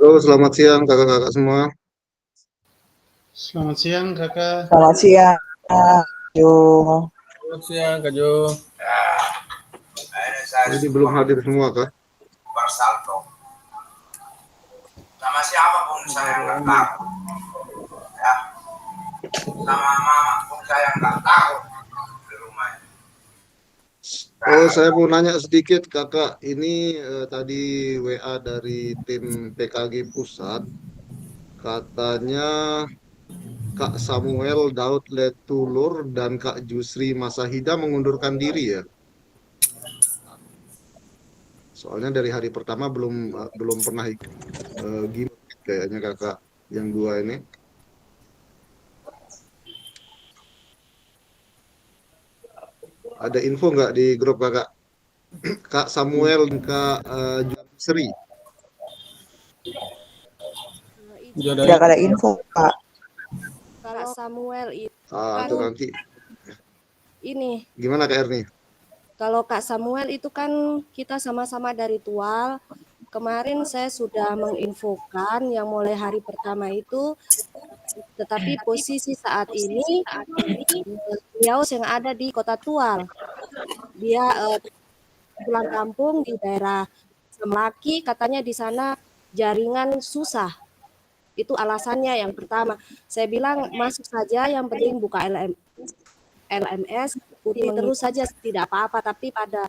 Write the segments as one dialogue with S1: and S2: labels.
S1: Halo, selamat siang kakak-kakak semua.
S2: Selamat siang kakak.
S3: Selamat siang, Jung.
S4: Selamat siang Kak Jo.
S1: Oh, ini belum hadir semua kak?
S5: Bersalto sama siapapun saya nggak takut ya, sama mama pun saya nggak takut di rumah.
S1: Oh, saya mau nanya sedikit kakak. Ini tadi WA dari tim PKG Pusat, katanya Kak Samuel Daud Letulur dan Kak Jusri Masahida mengundurkan diri ya. Soalnya dari hari pertama belum pernah gimmick kayaknya kakak yang dua ini. Ada info nggak di grup kakak? Kak Samuel dan Kak Jusri.
S4: Udah ada
S3: Tidak ada info, Kak.
S6: Kak Samuel itu
S1: Ah,
S6: kan
S1: itu nanti
S6: ini,
S1: gimana Kak Erni?
S6: kalau Kak Samuel itu kan kita sama-sama dari Tual. Kemarin saya sudah menginfokan yang mulai hari pertama itu, tetapi posisi saat ini beliau yang ada di Kota Tual. Dia pulang kampung di daerah Semlaki, katanya di sana jaringan susah. Itu alasannya yang pertama. Saya bilang masuk saja, yang penting buka LMS, ikuti terus saja tidak apa-apa. Tapi pada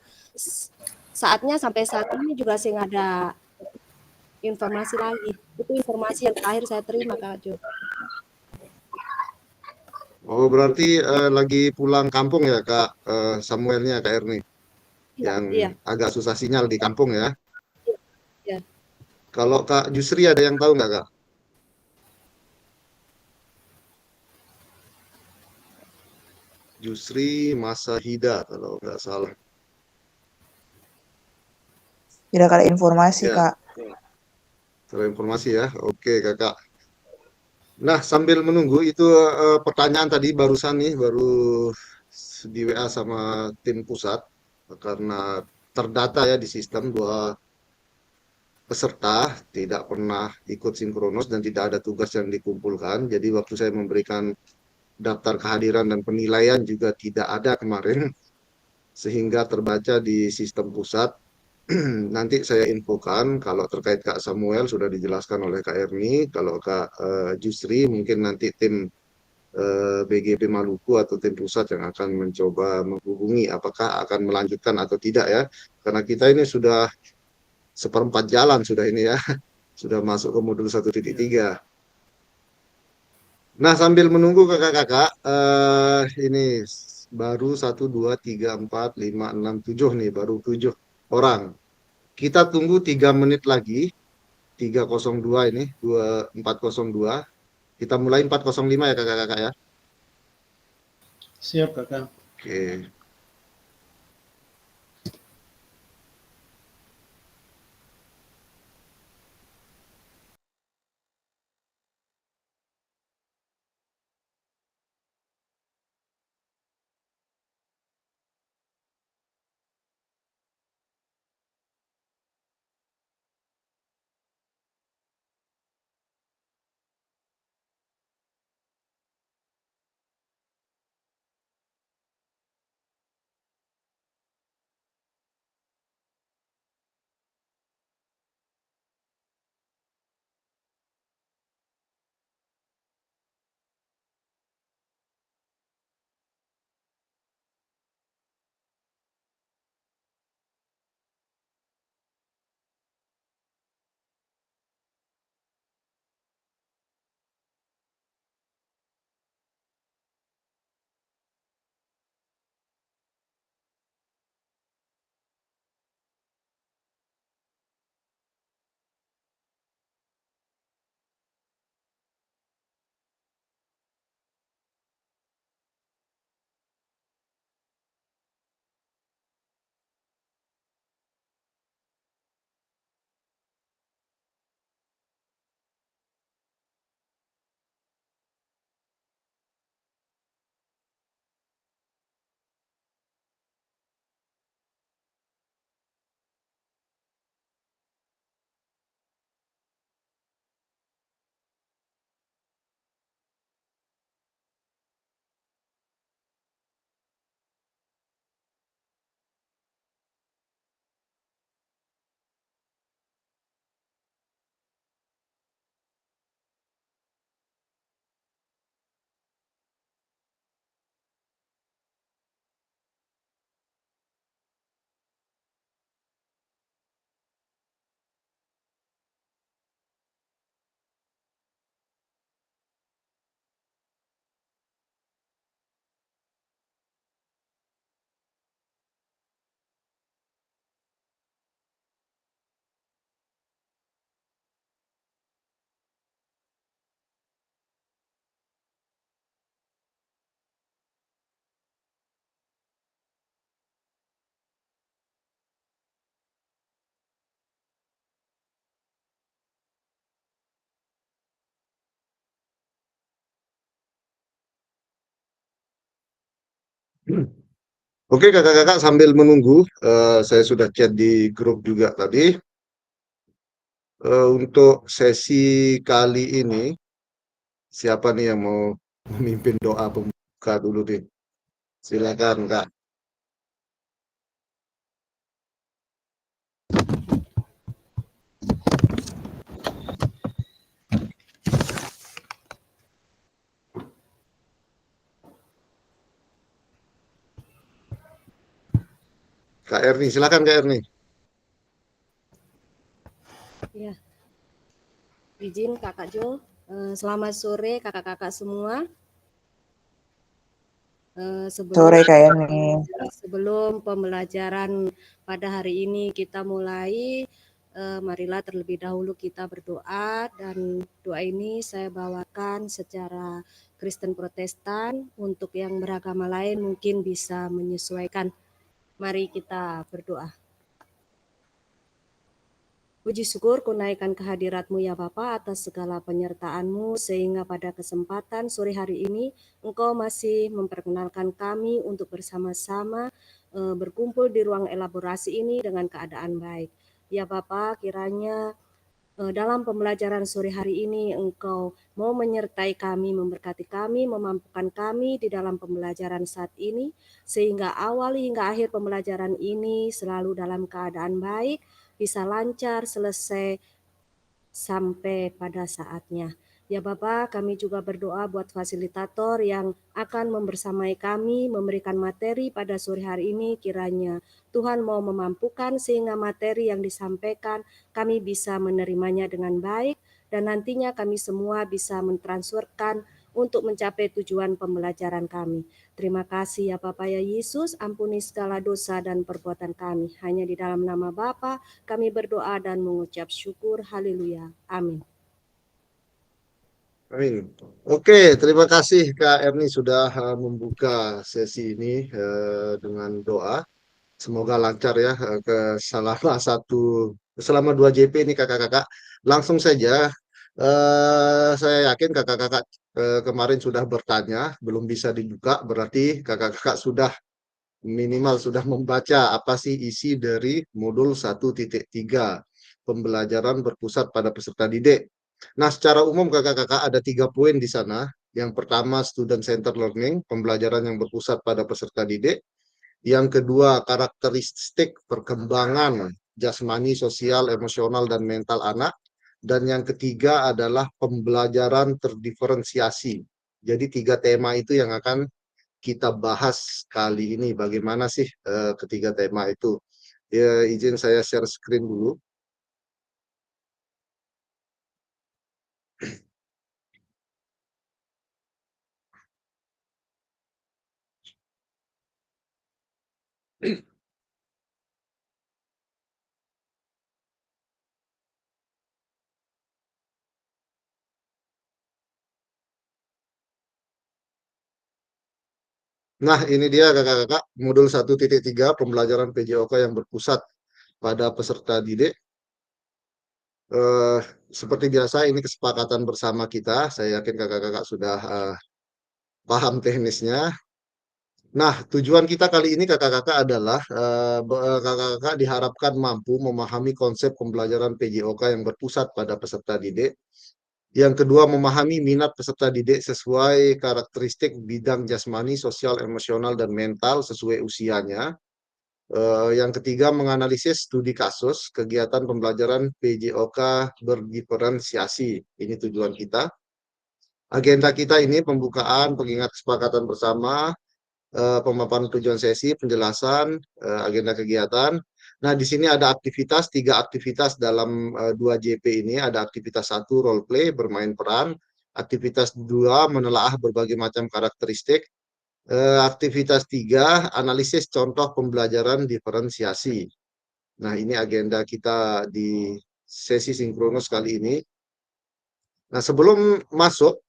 S6: saatnya sampai saat ini juga saya nggak ada informasi lagi. Itu informasi yang terakhir saya terima Kak Jo.
S1: Oh, berarti lagi pulang kampung ya Kak Samuelnya Kak Erni,
S6: Iya,
S1: yang
S6: iya,
S1: agak susah sinyal di kampung ya.
S6: iya.
S1: Kalau Kak Jusri ada yang tahu nggak Kak? Jusri Masahida kalau nggak salah.
S3: Tidak ada informasi,
S1: Ya,
S3: Kak.
S1: terima informasi ya. Oke Kakak. Nah, sambil menunggu itu pertanyaan tadi barusan nih, baru di WA sama tim pusat karena terdata ya di sistem bahwa peserta tidak pernah ikut sinkronos dan tidak ada tugas yang dikumpulkan. Jadi waktu saya memberikan daftar kehadiran dan penilaian juga tidak ada kemarin, sehingga terbaca di sistem pusat. Nanti saya infokan kalau terkait Kak Samuel sudah dijelaskan oleh Kak Erni, kalau Kak Jusri mungkin nanti tim BGP Maluku atau tim pusat yang akan mencoba menghubungi apakah akan melanjutkan atau tidak ya. Karena kita ini sudah seperempat jalan sudah ini ya, sudah masuk ke modul 1.3. Nah, sambil menunggu kakak-kakak, ini baru 1, 2, 3, 4, 5, 6, 7 nih, baru 7 orang. Kita tunggu 3 menit lagi, 3:02 ini, 4:02. Kita mulai 4:05 ya kakak-kakak ya.
S2: Siap kakak.
S1: Oke. Oke kakak-kakak, sambil menunggu, saya sudah chat di grup juga tadi. Untuk sesi kali ini, siapa nih yang mau memimpin doa pembuka dulu nih? Silakan Kak. Kak Erni, silakan Kak Erni.
S6: Ya, izin Kakak Jo. Selamat sore kakak-kakak semua.
S3: Sore Kak Erni.
S6: Sebelum pembelajaran pada hari ini kita mulai, marilah terlebih dahulu kita berdoa, dan doa ini saya bawakan secara Kristen Protestan. Untuk yang beragama lain mungkin bisa menyesuaikan. Mari kita berdoa. Puji syukur kunaikan kehadirat-Mu ya Bapa atas segala penyertaan-Mu, sehingga pada kesempatan sore hari ini Engkau masih memperkenalkan kami untuk bersama-sama berkumpul di ruang elaborasi ini dengan keadaan baik. Ya Bapa, kiranya dalam pembelajaran sore hari ini Engkau mau menyertai kami, memberkati kami, memampukan kami di dalam pembelajaran saat ini, sehingga awal hingga akhir pembelajaran ini selalu dalam keadaan baik, bisa lancar, selesai sampai pada saatnya. Ya Bapak, kami juga berdoa buat fasilitator yang akan membersamai kami, memberikan materi pada sore hari ini. Kiranya Tuhan mau memampukan sehingga materi yang disampaikan kami bisa menerimanya dengan baik, dan nantinya kami semua bisa mentransferkan untuk mencapai tujuan pembelajaran kami. Terima kasih ya Bapa ya Yesus, ampuni segala dosa dan perbuatan kami. Hanya di dalam nama Bapa kami berdoa dan mengucap syukur. Haleluya. Amin.
S1: Amin. Oke, terima kasih Kak Erni sudah membuka sesi ini dengan doa. Semoga lancar ya ke selama 2 JP ini kakak-kakak. Langsung saja, saya yakin kakak-kakak kemarin sudah bertanya, belum bisa dibuka, berarti kakak-kakak sudah minimal sudah membaca apa sih isi dari modul 1.3 pembelajaran berpusat pada peserta didik. Nah, secara umum kakak-kakak ada 3 poin di sana. Yang pertama, student centered learning, pembelajaran yang berpusat pada peserta didik. Yang kedua, karakteristik perkembangan jasmani, sosial, emosional, dan mental anak. Dan yang ketiga adalah pembelajaran terdiferensiasi. Jadi 3 tema itu yang akan kita bahas kali ini. Bagaimana sih ketiga tema itu? Ya, izin saya share screen dulu. Nah, ini dia kakak-kakak, modul 1.3 pembelajaran PJOK yang berpusat pada peserta didik. Seperti biasa, ini kesepakatan bersama kita. Saya yakin kakak-kakak sudah paham teknisnya. Nah, tujuan kita kali ini kakak-kakak adalah kakak-kakak diharapkan mampu memahami konsep pembelajaran PJOK yang berpusat pada peserta didik. Yang kedua, memahami minat peserta didik sesuai karakteristik bidang jasmani, sosial, emosional, dan mental sesuai usianya. Yang ketiga, menganalisis studi kasus kegiatan pembelajaran PJOK berdiferensiasi. Ini tujuan kita. Agenda kita ini pembukaan, pengingat kesepakatan bersama, pemaparan tujuan sesi, penjelasan, agenda kegiatan. Nah, di sini ada aktivitas, 3 aktivitas dalam 2 JP ini. Ada aktivitas 1, role play, bermain peran. Aktivitas 2, menelaah berbagai macam karakteristik. Aktivitas 3, analisis contoh pembelajaran diferensiasi. Nah, ini agenda kita di sesi sinkronus kali ini. Nah, sebelum masuk,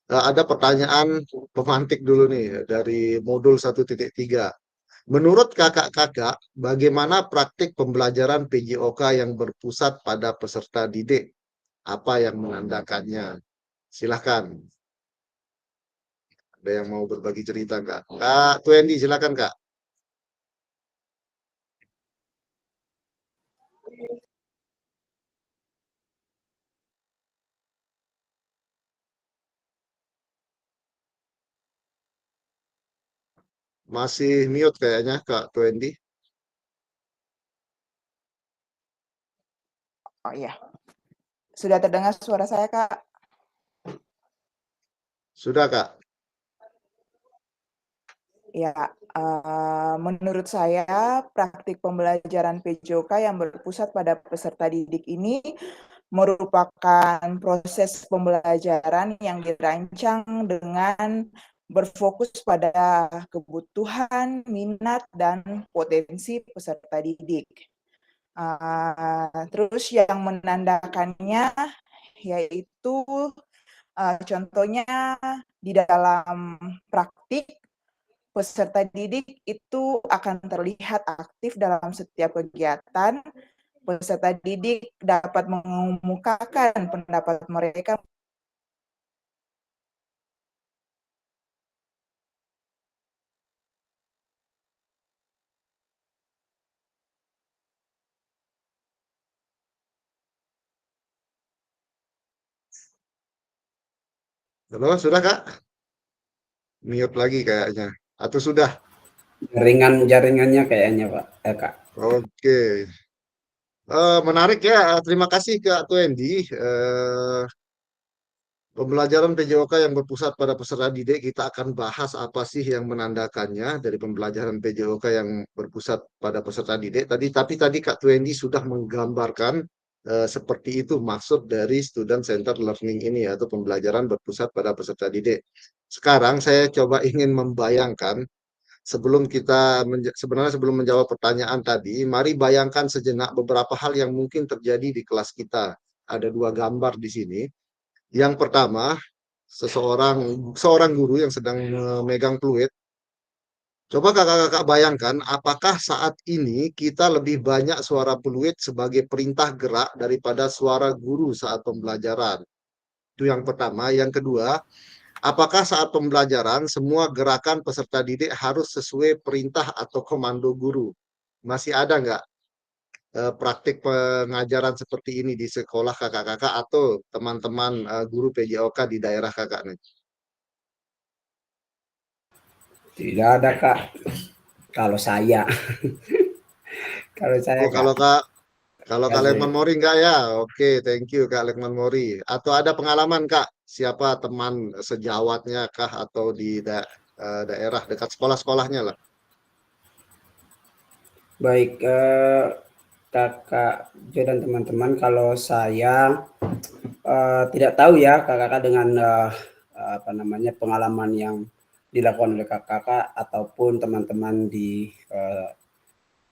S1: ada pertanyaan pemantik dulu nih dari modul 1.3. Menurut kakak-kakak, bagaimana praktik pembelajaran PJOK yang berpusat pada peserta didik? Apa yang menandakannya? Silahkan. Ada yang mau berbagi cerita Kak? Kak Tuendi, silakan Kak. Masih mute kayaknya Kak Tuendi.
S3: Oh iya, sudah terdengar suara saya, Kak?
S1: Sudah Kak.
S3: Ya, menurut saya praktik pembelajaran PJOK yang berpusat pada peserta didik ini merupakan proses pembelajaran yang dirancang dengan berfokus pada kebutuhan, minat, dan potensi peserta didik. Terus yang menandakannya yaitu contohnya di dalam praktik peserta didik itu akan terlihat aktif dalam setiap kegiatan. Peserta didik dapat mengemukakan pendapat mereka.
S1: Halo, sudah Kak? Mute lagi kayaknya. Atau sudah?
S2: Jaringannya kayaknya Pak, Kak.
S1: Oke. Menarik ya. Terima kasih Kak Tuendi. Pembelajaran PJOK yang berpusat pada peserta didik, kita akan bahas apa sih yang menandakannya dari pembelajaran PJOK yang berpusat pada peserta didik tadi. Tapi tadi Kak Tuendi sudah menggambarkan seperti itu maksud dari student centered learning ini, atau pembelajaran berpusat pada peserta didik. Sekarang saya coba ingin membayangkan, sebenarnya sebelum menjawab pertanyaan tadi, mari bayangkan sejenak beberapa hal yang mungkin terjadi di kelas kita. Ada dua gambar di sini. Yang pertama, seorang guru yang sedang memegang peluit. Coba kakak-kakak bayangkan, apakah saat ini kita lebih banyak suara peluit sebagai perintah gerak daripada suara guru saat pembelajaran? Itu yang pertama. Yang kedua, apakah saat pembelajaran semua gerakan peserta didik harus sesuai perintah atau komando guru? Masih ada nggak praktik pengajaran seperti ini di sekolah kakak-kakak atau teman-teman guru PJOK di daerah kakak nih?
S2: Tidak ada Kak. Kalau saya, kalau saya
S1: Oh, kalau Kak
S2: kasih.
S1: Lekman Mori enggak ya? Oke, thank you Kak Lekman Mori. Atau ada pengalaman Kak? Siapa teman sejawatnya kah atau di daerah dekat sekolah-sekolahnya lah?
S2: Baik, Kakak Jo dan teman-teman, kalau saya tidak tahu ya kakak-kakak dengan apa namanya pengalaman yang dilakukan oleh kakak-kakak ataupun teman-teman di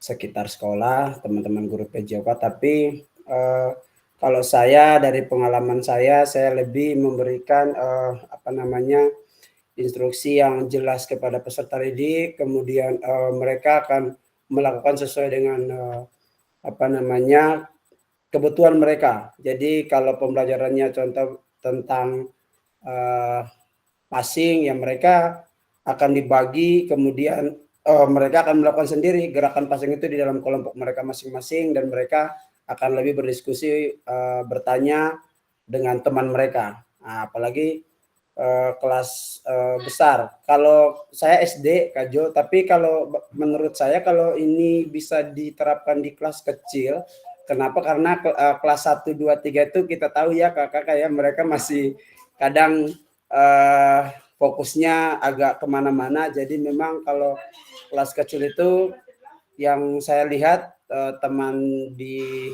S2: sekitar sekolah, teman-teman guru PJOK, tapi kalau saya dari pengalaman saya lebih memberikan apa namanya instruksi yang jelas kepada peserta didik, kemudian mereka akan melakukan sesuai dengan apa namanya kebutuhan mereka. Jadi kalau pembelajarannya contoh tentang passing, ya mereka akan dibagi, kemudian mereka akan melakukan sendiri gerakan passing itu di dalam kelompok mereka masing-masing, dan mereka akan lebih berdiskusi, bertanya dengan teman mereka. Nah, apalagi kelas besar. Kalau saya SD, Kak Jo, tapi kalau menurut saya kalau ini bisa diterapkan di kelas kecil, kenapa? Karena kelas 1, 2, 3 itu kita tahu ya kakak ya, mereka masih kadang fokusnya agak kemana-mana. Jadi memang kalau kelas kecil itu yang saya lihat teman di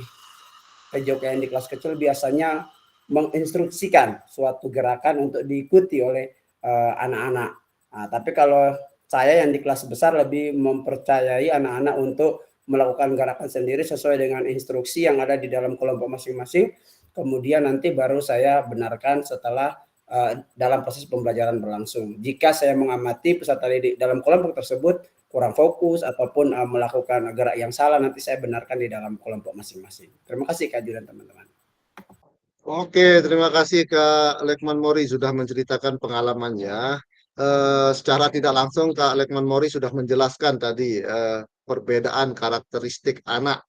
S2: PJOK yang di kelas kecil biasanya menginstruksikan suatu gerakan untuk diikuti oleh anak-anak. Nah, tapi kalau saya yang di kelas besar lebih mempercayai anak-anak untuk melakukan gerakan sendiri sesuai dengan instruksi yang ada di dalam kelompok masing-masing. Kemudian nanti baru saya benarkan setelah dalam proses pembelajaran berlangsung. Jika saya mengamati peserta didik dalam kelompok tersebut kurang fokus ataupun melakukan gerak yang salah, nanti saya benarkan di dalam kelompok masing-masing. Terima kasih Kak Ju dan teman-teman.
S1: Oke, terima kasih Kak Lekman Mori sudah menceritakan pengalamannya. secara tidak langsung Kak Lekman Mori sudah menjelaskan tadi perbedaan karakteristik anak,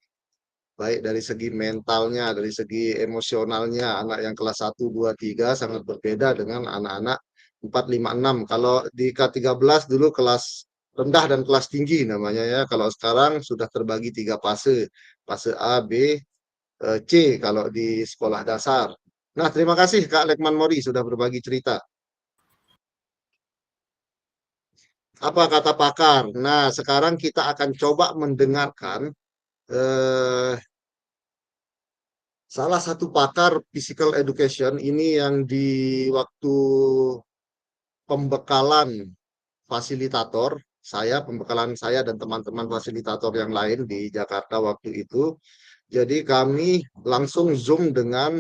S1: baik dari segi mentalnya, dari segi emosionalnya. Anak yang kelas 1, 2, 3 sangat berbeda dengan anak-anak 4, 5, 6. Kalau di K13 dulu kelas rendah dan kelas tinggi namanya ya. Kalau sekarang sudah terbagi 3 fase. Fase A, B, C kalau di sekolah dasar. Nah, terima kasih Kak Lekman Mori sudah berbagi cerita. Apa kata pakar? Nah, sekarang kita akan coba mendengarkan eh, salah satu pakar physical education ini yang di waktu pembekalan fasilitator, pembekalan saya dan teman-teman fasilitator yang lain di Jakarta waktu itu. Jadi kami langsung Zoom dengan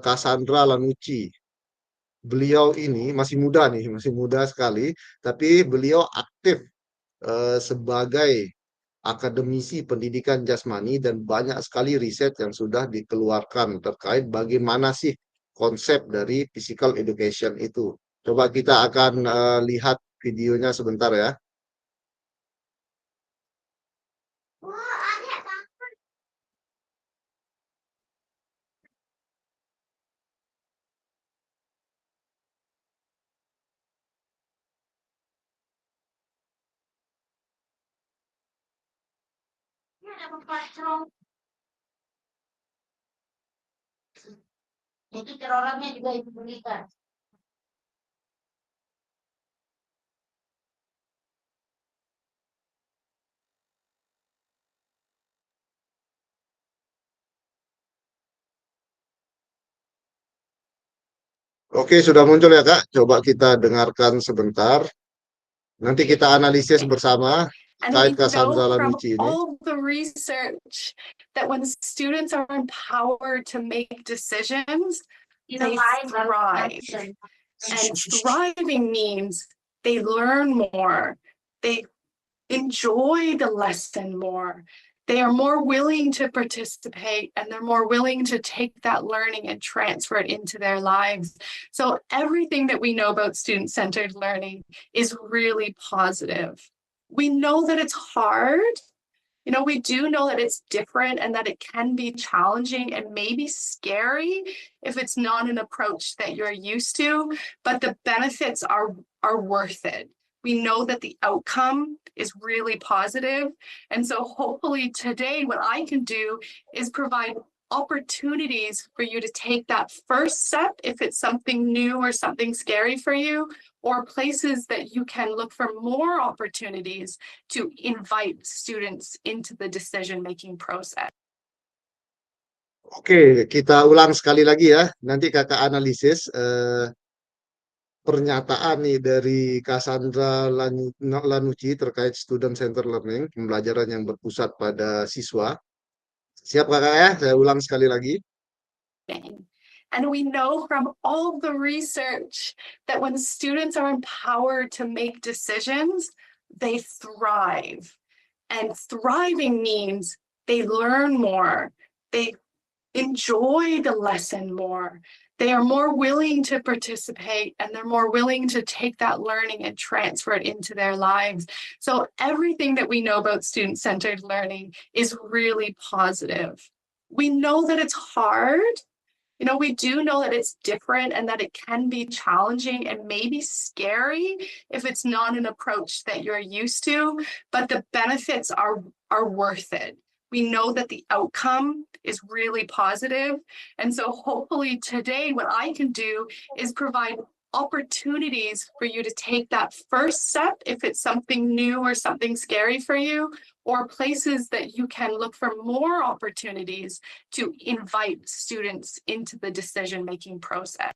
S1: Cassandra Lanucci. Beliau ini masih muda nih, masih muda sekali, tapi beliau aktif sebagai akademisi pendidikan jasmani dan banyak sekali riset yang sudah dikeluarkan terkait bagaimana sih konsep dari physical education itu. Coba kita akan lihat videonya sebentar ya.
S7: Itu cerorannya juga ibu berikan.
S1: Oke, sudah muncul ya Kak. Coba kita dengarkan sebentar. Nanti kita analisis bersama
S8: And
S1: terkait
S8: we
S1: Cassandra
S8: know from
S1: Lanucci ini.
S8: all the research that when students are empowered to make decisions, they thrive. And thriving means they learn more, they enjoy the lesson more, they are more willing to participate, and they're more willing to take that learning and transfer it into their lives. So everything that we know about student-centered learning is really positive. We know that it's hard. You know, we do know that it's different and that it can be challenging and maybe scary if it's not an approach that you're used to, but the benefits are worth it. We know that the outcome is really positive. And so hopefully today what I can do is provide opportunities for you to take that first step if it's something new or something scary for you, or places that you can look for more opportunities to invite students into the decision-making process.
S1: Oke, kita ulang sekali lagi ya. Nanti kakak analisis pernyataan nih dari Cassandra Lanucci terkait student center learning, pembelajaran yang berpusat pada siswa. Siap kakak ya? Saya ulang sekali lagi.
S8: And we know from all the research that when students are empowered to make decisions, they thrive. And thriving means they learn more, they enjoy the lesson more, they are more willing to participate, and they're more willing to take that learning and transfer it into their lives. So everything that we know about student-centered learning is really positive. We know that it's hard. You know, we do know that it's different and that it can be challenging and maybe scary if it's not an approach that you're used to, but the benefits are worth it. We know that the outcome is really positive. And so hopefully today what I can do is provide opportunities for you to take that first step if it's something new or something scary for you, or places that you can look for more opportunities to invite students into the decision-making process.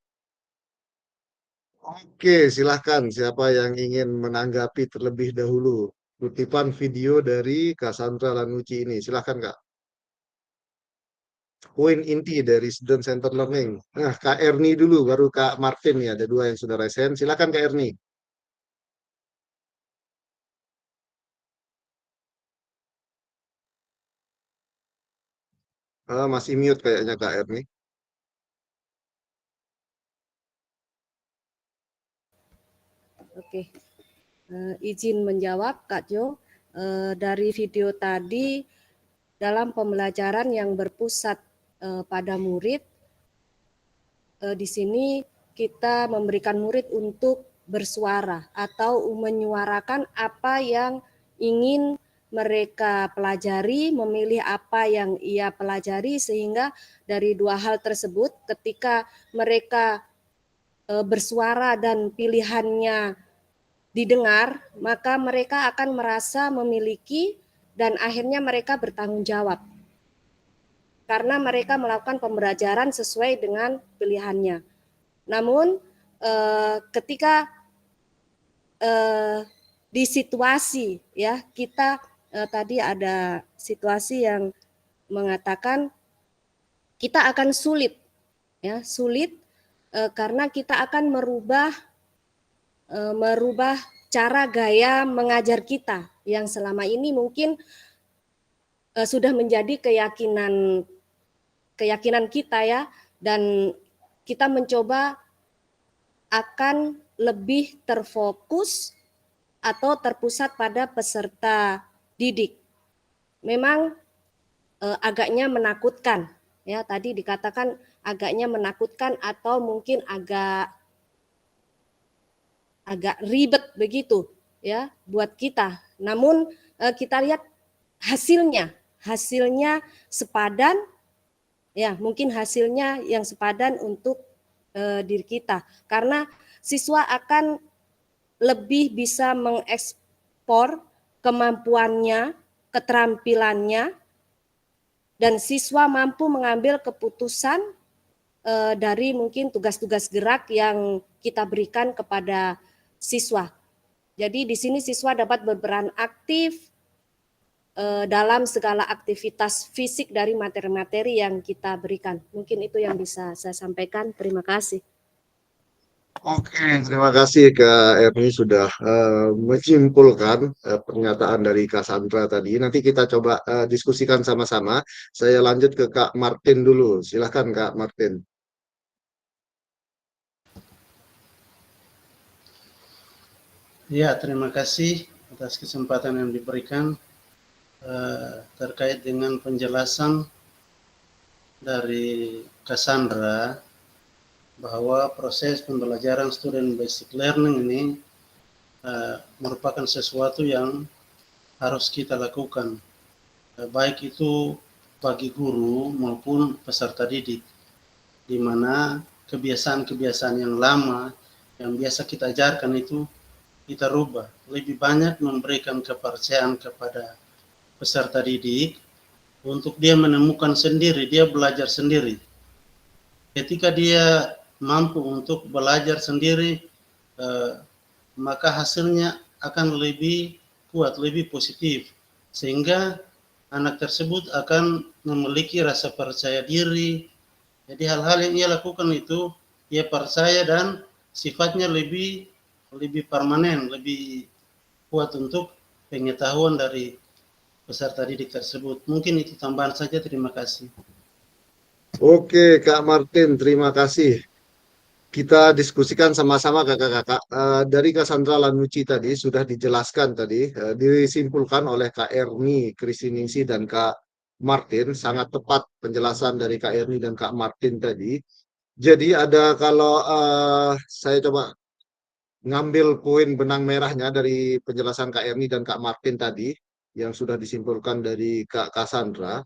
S1: Oke, silahkan siapa yang ingin menanggapi terlebih dahulu kutipan video dari Cassandra Lanucci ini. Silahkan Kak. Poin inti dari student center learning. Nah, Kak Erni dulu, baru Kak Martin ya. Ada dua yang sudah resen. Silahkan Kak Erni. Masih mute kayaknya Kak Erni.
S6: Oke, izin menjawab Kak Jo. Dari video tadi dalam pembelajaran yang berpusat pada murid, di sini kita memberikan murid untuk bersuara atau menyuarakan apa yang ingin mereka pelajari, memilih apa yang ia pelajari, sehingga dari dua hal tersebut ketika mereka bersuara dan pilihannya didengar, maka mereka akan merasa memiliki dan akhirnya mereka bertanggung jawab. Karena mereka melakukan pembelajaran sesuai dengan pilihannya. Namun ketika di situasi ya kita tadi ada situasi yang mengatakan kita akan sulit karena kita akan merubah cara gaya mengajar kita yang selama ini mungkin sudah menjadi keyakinan kita ya, dan kita mencoba akan lebih terfokus atau terpusat pada peserta didik. Memang agaknya menakutkan ya, tadi dikatakan agaknya menakutkan atau mungkin agak ribet begitu ya buat kita. Namun kita lihat hasilnya sepadan ya, mungkin hasilnya yang sepadan untuk diri kita, karena siswa akan lebih bisa mengekspor kemampuannya, keterampilannya, dan siswa mampu mengambil keputusan dari mungkin tugas-tugas gerak yang kita berikan kepada siswa. Jadi di sini siswa dapat berperan aktif dalam segala aktivitas fisik dari materi-materi yang kita berikan. Mungkin itu yang bisa saya sampaikan. Terima kasih.
S1: Oke, terima kasih Kak Erni sudah menyimpulkan pernyataan dari Kak Sandra tadi. Nanti kita coba diskusikan sama-sama. Saya lanjut ke Kak Martin dulu. Silahkan Kak Martin.
S9: Ya, terima kasih atas kesempatan yang diberikan terkait dengan penjelasan dari Cassandra bahwa proses pembelajaran student basic learning ini merupakan sesuatu yang harus kita lakukan, baik itu bagi guru maupun peserta didik, di mana kebiasaan-kebiasaan yang lama yang biasa kita ajarkan itu kita rubah, lebih banyak memberikan kepercayaan kepada peserta didik untuk dia menemukan sendiri, dia belajar sendiri. Ketika dia mampu untuk belajar sendiri, maka hasilnya akan lebih kuat, lebih positif, sehingga anak tersebut akan memiliki rasa percaya diri. Jadi hal-hal yang ia lakukan itu ia percaya dan sifatnya lebih permanen, lebih kuat untuk pengetahuan dari peserta didik tersebut. Mungkin itu tambahan saja, terima kasih.
S1: Oke Kak Martin, terima kasih. Kita diskusikan sama-sama kakak-kakak. Dari Cassandra Lanucci tadi sudah dijelaskan tadi, disimpulkan oleh Kak Erni, Kristiningsih, dan Kak Martin. Sangat tepat penjelasan dari Kak Erni dan Kak Martin tadi. Jadi ada kalau saya coba ngambil poin benang merahnya dari penjelasan Kak Erni dan Kak Martin tadi, yang sudah disimpulkan dari Kak Cassandra.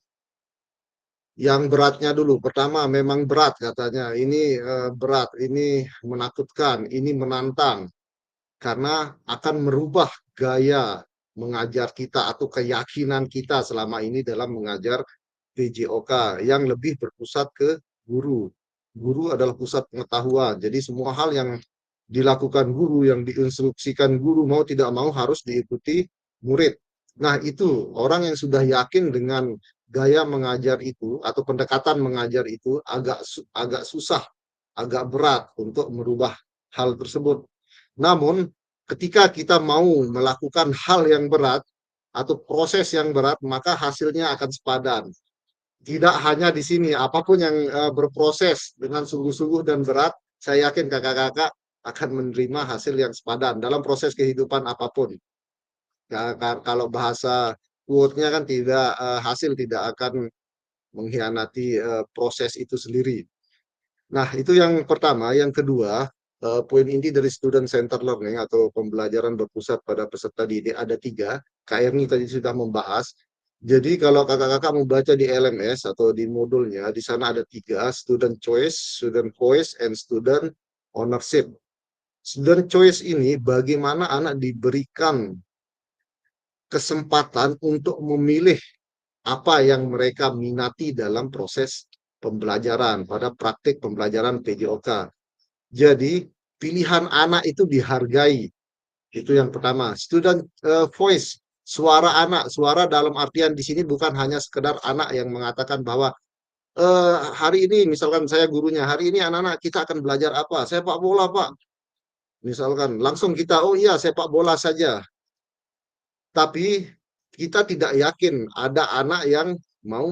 S1: Yang beratnya dulu, pertama memang berat katanya, ini berat, ini menakutkan, ini menantang, karena akan merubah gaya mengajar kita atau keyakinan kita selama ini dalam mengajar PJOK yang lebih berpusat ke guru. Guru adalah pusat pengetahuan, jadi semua hal yang dilakukan guru, yang diinstruksikan guru mau tidak mau harus diikuti murid. Nah itu orang yang sudah yakin dengan gaya mengajar itu atau pendekatan mengajar itu agak susah, agak berat untuk merubah hal tersebut. Namun ketika kita mau melakukan hal yang berat atau proses yang berat, maka hasilnya akan sepadan. Tidak hanya di sini, apapun yang berproses dengan sungguh-sungguh dan berat, saya yakin kakak-kakak akan menerima hasil yang sepadan dalam proses kehidupan apapun. Ya, kalau bahasa quote-nya kan tidak hasil tidak akan mengkhianati proses itu sendiri. Nah, itu yang pertama. Yang kedua, poin inti dari student center learning atau pembelajaran berpusat pada peserta didik ada 3. Kak Erni tadi sudah membahas. Jadi kalau kakak-kakak membaca di LMS atau di modulnya, di sana ada 3, student choice, student voice, and student ownership. Student choice ini bagaimana anak diberikan kesempatan untuk memilih apa yang mereka minati dalam proses pembelajaran pada praktik pembelajaran PJOK. Jadi pilihan anak itu dihargai. Itu yang pertama. Student voice, suara anak. Suara dalam artian di sini bukan hanya sekedar anak yang mengatakan bahwa hari ini misalkan saya gurunya, hari ini anak-anak kita akan belajar apa? Sepak bola, Pak. Misalkan langsung kita, oh iya sepak bola saja. Tapi kita tidak yakin ada anak yang mau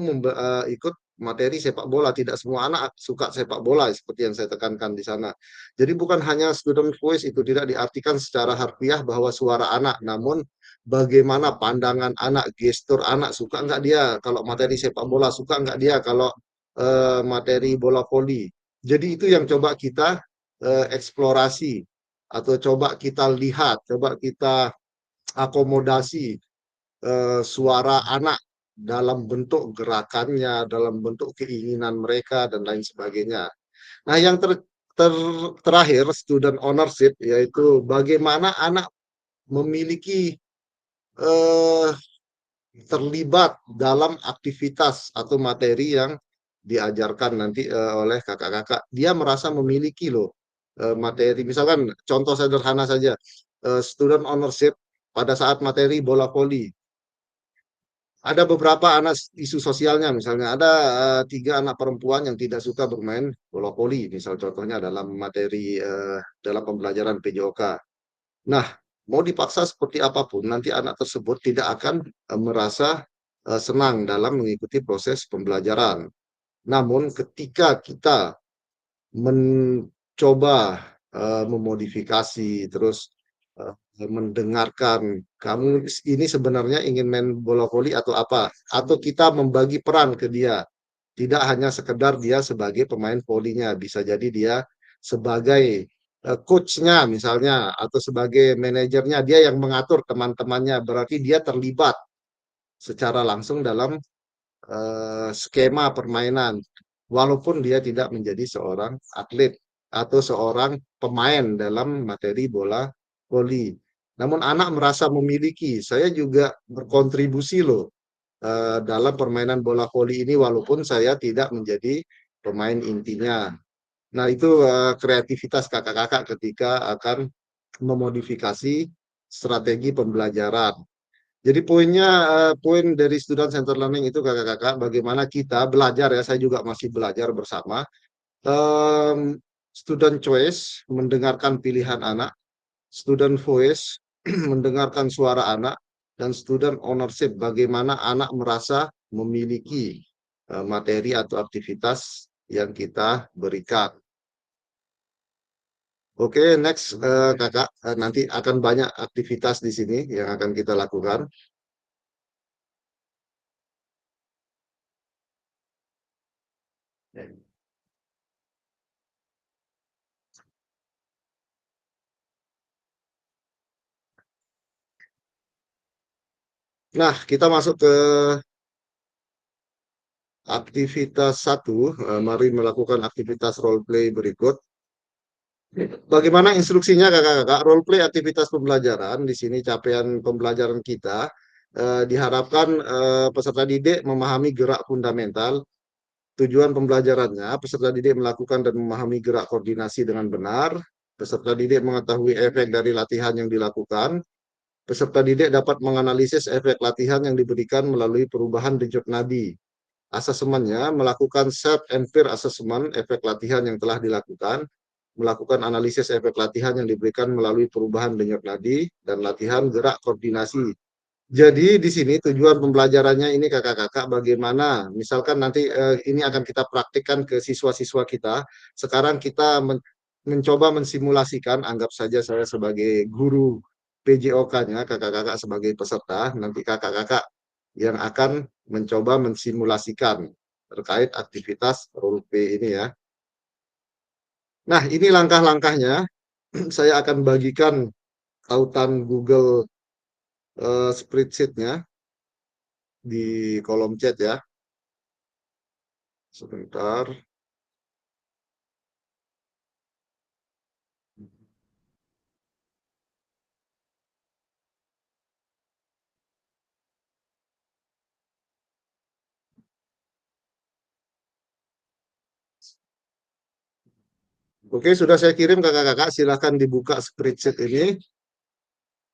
S1: ikut materi sepak bola. Tidak semua anak suka sepak bola seperti yang saya tekankan di sana. Jadi bukan hanya student voice itu tidak diartikan secara harfiah bahwa suara anak, namun bagaimana pandangan anak, gestur anak, suka nggak dia kalau materi sepak bola, suka nggak dia kalau materi bola voli. Jadi itu yang coba kita eksplorasi atau coba kita lihat, coba kita akomodasi suara anak dalam bentuk gerakannya, dalam bentuk keinginan mereka, dan lain sebagainya. Nah, yang terakhir, student ownership, yaitu bagaimana anak memiliki terlibat dalam aktivitas atau materi yang diajarkan nanti oleh kakak-kakak. Dia merasa memiliki loh materi. Misalkan contoh sederhana saja, student ownership pada saat materi bola voli. Ada beberapa anak isu sosialnya, misalnya ada 3 anak perempuan yang tidak suka bermain bola voli, misal contohnya dalam materi dalam pembelajaran PJOK. Nah, mau dipaksa seperti apapun, nanti anak tersebut tidak akan merasa senang dalam mengikuti proses pembelajaran. Namun ketika kita mencoba memodifikasi, terus mendengarkan kamu ini sebenarnya ingin main bola voli atau apa, atau kita membagi peran ke dia, tidak hanya sekedar dia sebagai pemain volinya, bisa jadi dia sebagai coachnya misalnya, atau sebagai manajernya, dia yang mengatur teman-temannya, berarti dia terlibat secara langsung dalam skema permainan, walaupun dia tidak menjadi seorang atlet atau seorang pemain dalam materi bola voli. Namun anak merasa memiliki, saya juga berkontribusi loh dalam permainan bola voli ini walaupun saya tidak menjadi pemain intinya. Nah, itu kreativitas kakak-kakak ketika akan memodifikasi strategi pembelajaran. Jadi poin dari student center learning itu kakak-kakak, bagaimana kita belajar ya, saya juga masih belajar bersama. Student choice, mendengarkan pilihan anak, student voice, mendengarkan suara anak, dan student ownership, bagaimana anak merasa memiliki materi atau aktivitas yang kita berikan. Oke, next kakak, nanti akan banyak aktivitas di sini yang akan kita lakukan. Nah, kita masuk ke aktivitas 1. Mari melakukan aktivitas role play berikut. Bagaimana instruksinya kakak-kakak? Role play aktivitas pembelajaran, di sini capaian pembelajaran kita diharapkan peserta didik memahami gerak fundamental. Tujuan pembelajarannya, peserta didik melakukan dan memahami gerak koordinasi dengan benar. Peserta didik mengetahui efek dari latihan yang dilakukan. Peserta didik dapat menganalisis efek latihan yang diberikan melalui perubahan denyut nadi. Asesmennya melakukan self and peer assessment efek latihan yang telah dilakukan, melakukan analisis efek latihan yang diberikan melalui perubahan denyut nadi, dan latihan gerak koordinasi. Jadi di sini tujuan pembelajarannya ini kakak-kakak bagaimana, misalkan nanti ini akan kita praktikkan ke siswa-siswa kita. Sekarang kita mencoba mensimulasikan, anggap saja saya sebagai guru PJOK-nya, kakak-kakak sebagai peserta, nanti kakak-kakak yang akan mencoba mensimulasikan terkait aktivitas role play ini ya. Nah, ini langkah-langkahnya. Saya akan bagikan tautan Google spreadsheet-nya di kolom chat ya. Sebentar. Oke, sudah saya kirim kakak-kakak. Silahkan dibuka spreadsheet ini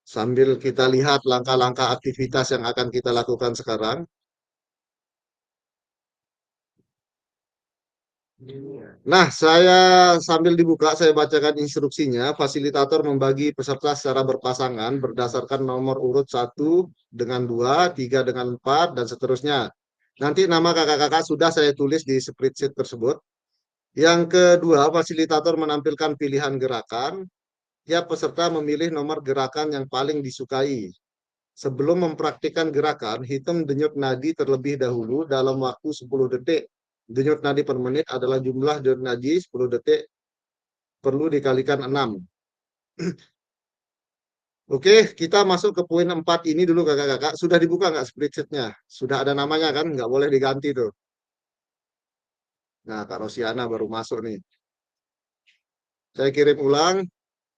S1: sambil kita lihat langkah-langkah aktivitas yang akan kita lakukan sekarang. Nah, saya sambil dibuka, saya bacakan instruksinya. Fasilitator membagi peserta secara berpasangan berdasarkan nomor urut 1 dengan 2, 3 dengan 4, dan seterusnya. Nanti nama kakak-kakak sudah saya tulis di spreadsheet tersebut. Yang kedua, fasilitator menampilkan pilihan gerakan. Tiap peserta memilih nomor gerakan yang paling disukai. Sebelum mempraktikkan gerakan, hitung denyut nadi terlebih dahulu dalam waktu 10 detik. Denyut nadi per menit adalah jumlah denyut nadi 10 detik perlu dikalikan 6. Oke, kita masuk ke poin 4 ini dulu kakak-kakak. Sudah dibuka nggak spreadsheet-nya? Sudah ada namanya kan? Nggak boleh diganti tuh. Nah, Kak Rosiana baru masuk nih. Saya kirim ulang.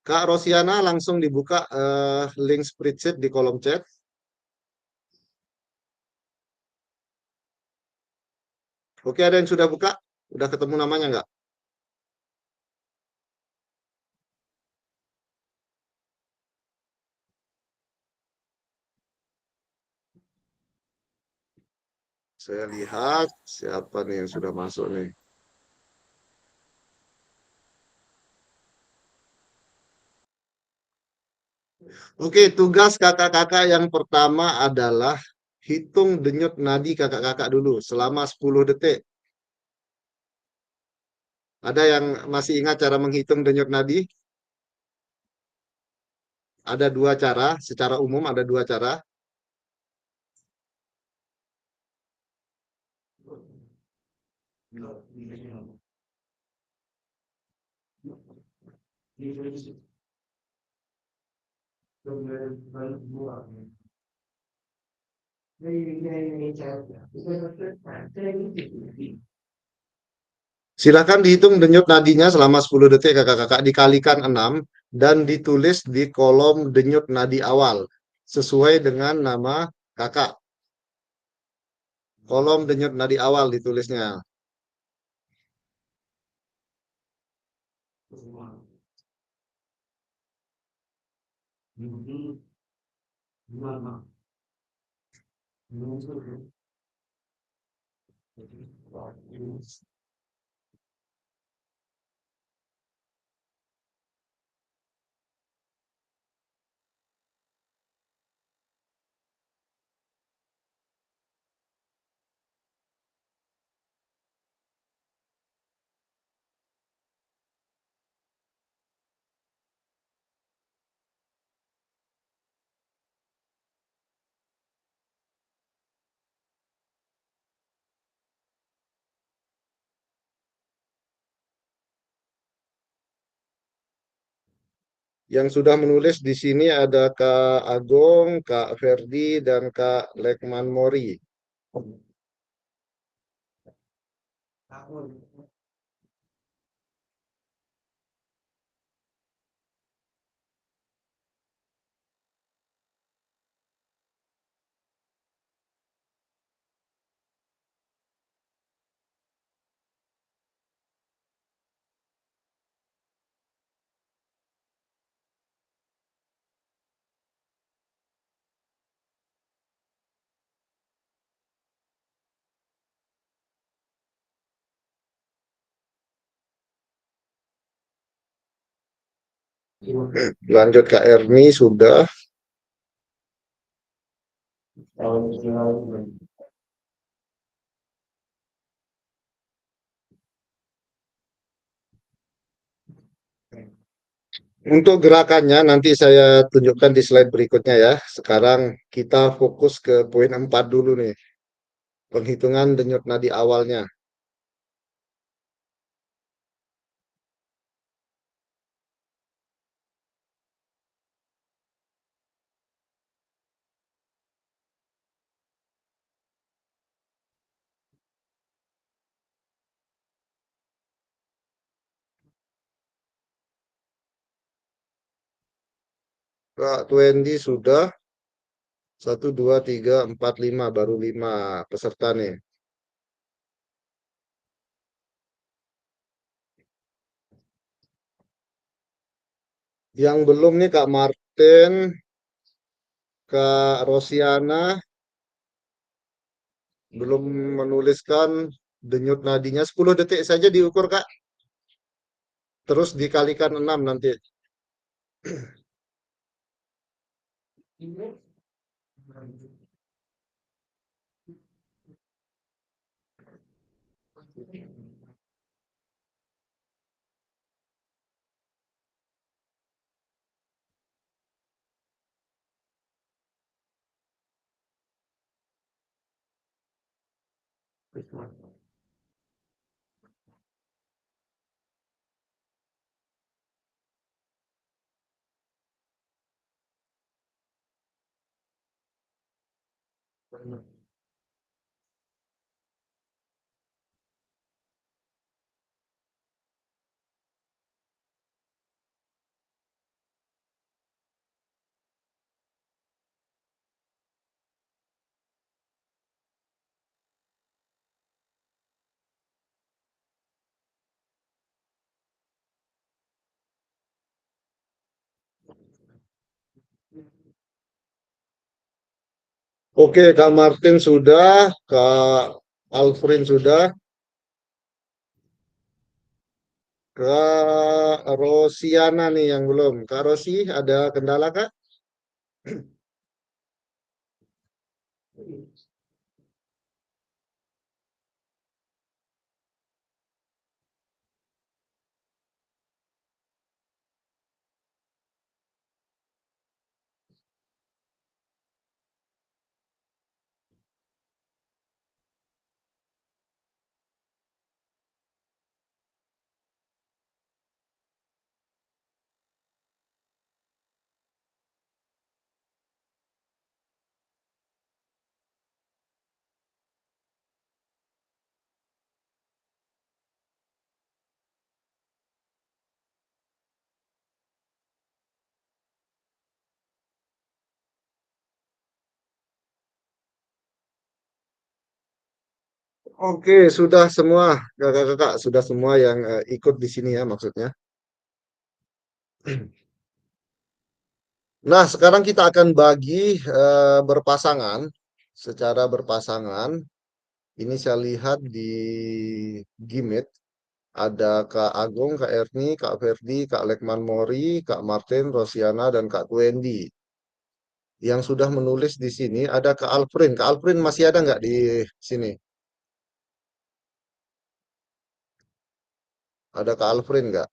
S1: Kak Rosiana langsung dibuka link spreadsheet di kolom chat. Oke, ada yang sudah buka? Udah ketemu namanya nggak? Saya lihat siapa nih yang sudah masuk nih. Oke, tugas kakak-kakak yang pertama adalah hitung denyut nadi kakak-kakak dulu selama 10 detik. Ada yang masih ingat cara menghitung denyut nadi? Ada dua cara, secara umum ada dua cara. Silakan dihitung denyut nadinya selama 10 detik kakak-kakak, dikalikan 6 dan ditulis di kolom denyut nadi awal sesuai dengan nama kakak. Kolom denyut nadi awal ditulisnya. Yang sudah menulis di sini ada Kak Agong, Kak Ferdi, dan Kak Lekman Mori. Lanjut Kak Erni sudah. Untuk gerakannya nanti saya tunjukkan di slide berikutnya ya. Sekarang kita fokus ke poin 4 dulu nih. Penghitungan denyut nadi awalnya. Kak Twendi sudah 1, 2, 3, 4, 5. Baru 5 peserta nih. Yang belum nih Kak Martin, Kak Rosiana, belum menuliskan denyut nadinya. 10 detik saja diukur Kak. Terus dikalikan 6 nanti. Oke, Kak Martin sudah, Kak Alfrin sudah, Kak Rosiana nih yang belum. Kak Rosi, ada kendala Kak? Oke, sudah semua kakak-kakak, sudah semua yang ikut di sini ya maksudnya. Nah, sekarang kita akan bagi berpasangan, secara berpasangan. Ini saya lihat di Gmeet, ada Kak Agung, Kak Erni, Kak Ferdi, Kak Lekman Mori, Kak Martin, Rosiana, dan Kak Twendi. Yang sudah menulis di sini ada Kak Alfrin. Kak Alfrin masih ada nggak di sini? Ada Kak Alfrin nggak?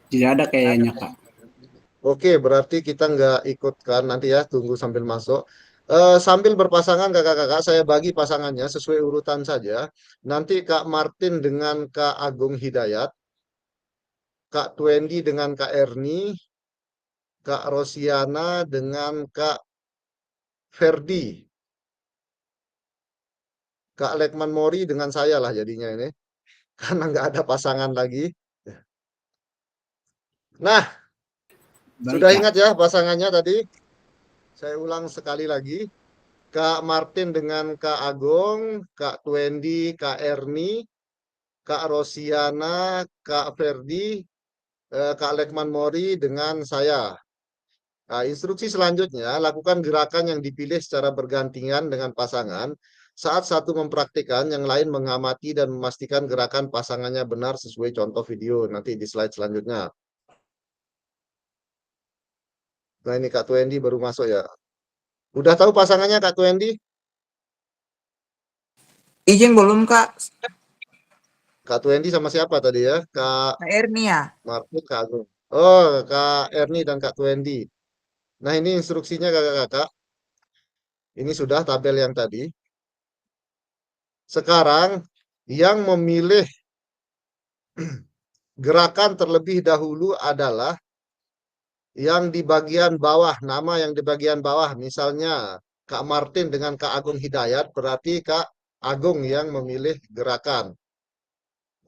S2: Tidak ada kayaknya, Kak.
S1: Oke, berarti kita nggak ikutkan nanti ya, tunggu sambil masuk. Sambil berpasangan kakak-kakak, saya bagi pasangannya sesuai urutan saja. Nanti Kak Martin dengan Kak Agung Hidayat, Kak Twendi dengan Kak Erni, Kak Rosiana dengan Kak Ferdi, Kak Lekman Mori dengan saya lah jadinya ini, karena nggak ada pasangan lagi. Nah,
S2: Baik,
S1: sudah
S2: Kak.
S1: ingat ya pasangannya tadi? Saya ulang sekali lagi. Kak Martin dengan Kak Agung, Kak Twendi, Kak Erni, Kak Rosiana, Kak Ferdi, Kak Lekman Mori dengan saya. Nah, instruksi selanjutnya, lakukan gerakan yang dipilih secara bergantian dengan pasangan. Saat satu mempraktikkan, yang lain mengamati dan memastikan gerakan pasangannya benar sesuai contoh video. Nanti di slide selanjutnya. Nah, ini Kak Twendi baru masuk ya. Udah tahu pasangannya Kak Twendi?
S3: Izin belum Kak?
S1: Kak Twendi sama siapa tadi ya? Kak
S3: Kak Erni ya?
S1: Martin, Kak Agung. Oh, Kak Erni dan Kak Twendi. Nah, ini instruksinya kakak-kakak. Ini sudah tabel yang tadi. Sekarang yang memilih gerakan terlebih dahulu adalah yang di bagian bawah, nama yang di bagian bawah. Misalnya Kak Martin dengan Kak Agung Hidayat, berarti Kak Agung yang memilih gerakan.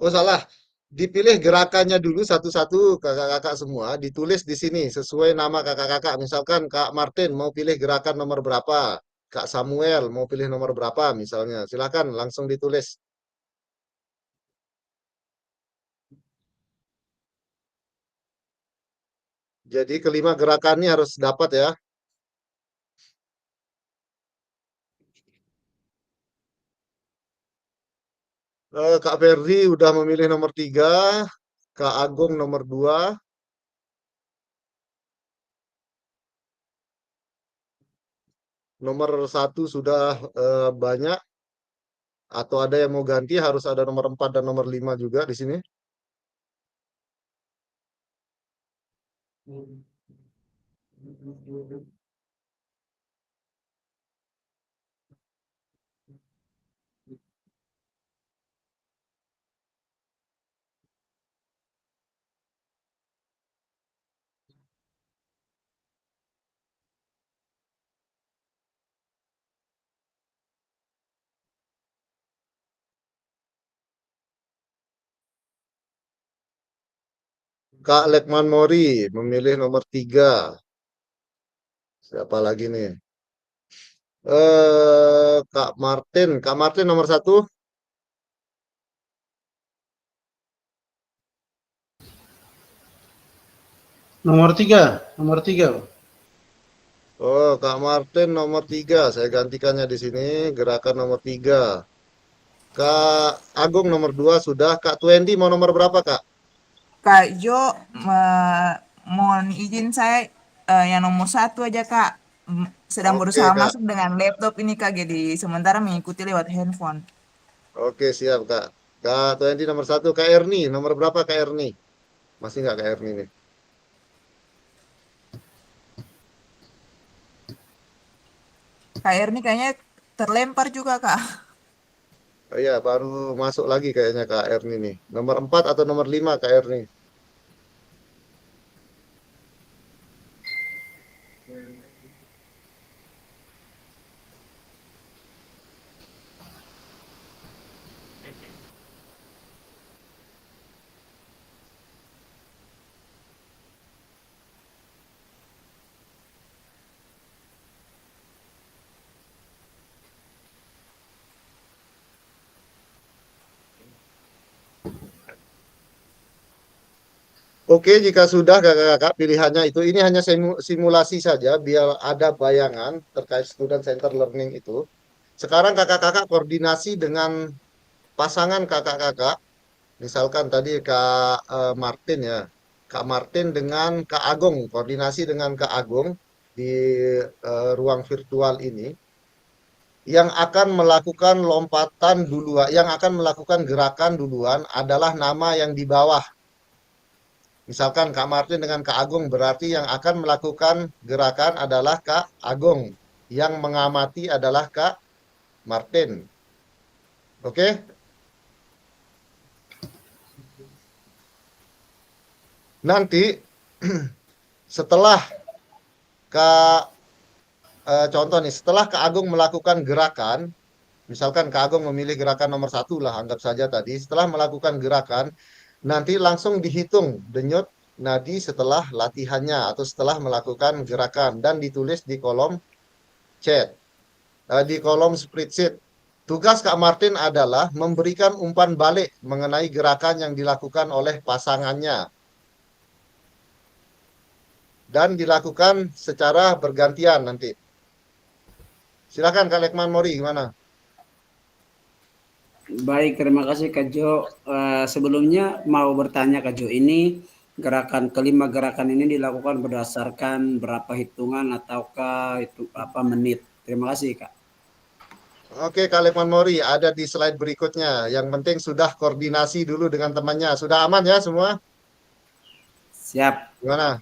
S1: Oh salah, dipilih gerakannya dulu satu-satu kakak-kakak semua, ditulis di sini sesuai nama kakak-kakak. Misalkan Kak Martin mau pilih gerakan nomor berapa, Kak Samuel mau pilih nomor berapa misalnya. Silakan langsung ditulis. Jadi kelima gerakannya harus dapat ya. Kak Ferdi udah memilih nomor 3, Kak Agung nomor 2, nomor 1 sudah banyak. Atau ada yang mau ganti harus ada nomor 4 dan nomor 5 juga di sini. Kak Lekman Mori memilih nomor 3. Siapa lagi nih? Kak Martin nomor 1.
S9: Nomor 3, nomor 3.
S1: Oh, Kak Martin nomor 3. Saya gantikannya di sini. Gerakan nomor 3. Kak Agung nomor 2 sudah. Kak Twendi mau nomor berapa, Kak?
S3: Kak Jo, mohon izin saya yang nomor 1 aja Kak. Sedang
S1: Oke,
S3: berusaha
S1: Kak.
S3: masuk dengan laptop ini Kak, jadi sementara mengikuti lewat handphone.
S1: Oke, siap, Kak. Kak Twendi nomor 1. Kak Erni nomor berapa, Kak Erni? Masih nggak Kak Erni nih?
S3: Kak Erni kayaknya terlempar juga Kak.
S1: Oh iya, baru masuk lagi kayaknya Kak Erni nih. Nomor 4 atau nomor 5 Kak Erni? Oke, jika sudah kakak-kakak pilihannya itu, ini hanya simulasi saja biar ada bayangan terkait student center learning itu. Sekarang kakak-kakak koordinasi dengan pasangan kakak-kakak. Misalkan tadi Kak Martin ya. Kak Martin dengan Kak Agung, koordinasi dengan Kak Agung di ruang virtual ini. Yang akan melakukan lompatan duluan, yang akan melakukan gerakan duluan adalah nama yang di bawah. Misalkan Kak Martin dengan Kak Agung, berarti yang akan melakukan gerakan adalah Kak Agung. Yang mengamati adalah Kak Martin. Oke? Nanti setelah contoh nih, setelah Kak Agung melakukan gerakan, misalkan Kak Agung memilih gerakan nomor 1 lah, anggap saja tadi. Setelah melakukan gerakan, nanti langsung dihitung denyut nadi setelah latihannya atau setelah melakukan gerakan dan ditulis di kolom chat, di kolom spreadsheet. Tugas Kak Martin adalah memberikan umpan balik mengenai gerakan yang dilakukan oleh pasangannya. Dan dilakukan secara bergantian nanti. Silakan Kak Lekman Mori, gimana?
S2: Baik, terima kasih Kak Jo. Sebelumnya mau bertanya Kak Jo, ini kelima gerakan ini dilakukan berdasarkan berapa hitungan ataukah itu apa menit? Terima kasih Kak.
S1: Oke, Kak Lekman Mori ada di slide berikutnya. Yang penting sudah koordinasi dulu dengan temannya. Sudah aman ya semua?
S2: Siap.
S1: Gimana?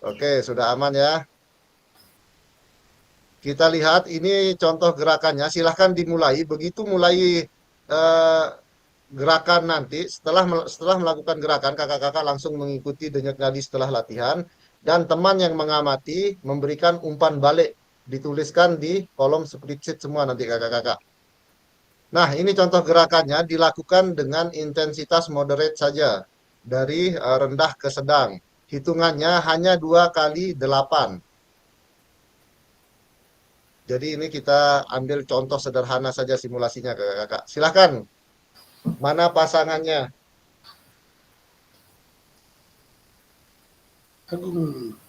S1: Oke, sudah aman ya. Kita lihat ini contoh gerakannya. Silahkan dimulai. Begitu mulai eh, gerakan nanti, setelah melakukan gerakan, kakak-kakak langsung mengikuti denyut nadi setelah latihan. Dan teman yang mengamati memberikan umpan balik. Dituliskan di kolom spreadsheet semua nanti kakak-kakak. Nah, ini contoh gerakannya dilakukan dengan intensitas moderate saja. Dari rendah ke sedang. Hitungannya hanya 2 kali 8. Jadi ini kita ambil contoh sederhana saja simulasinya kakak-kakak. Silakan. Mana pasangannya?
S9: Agung.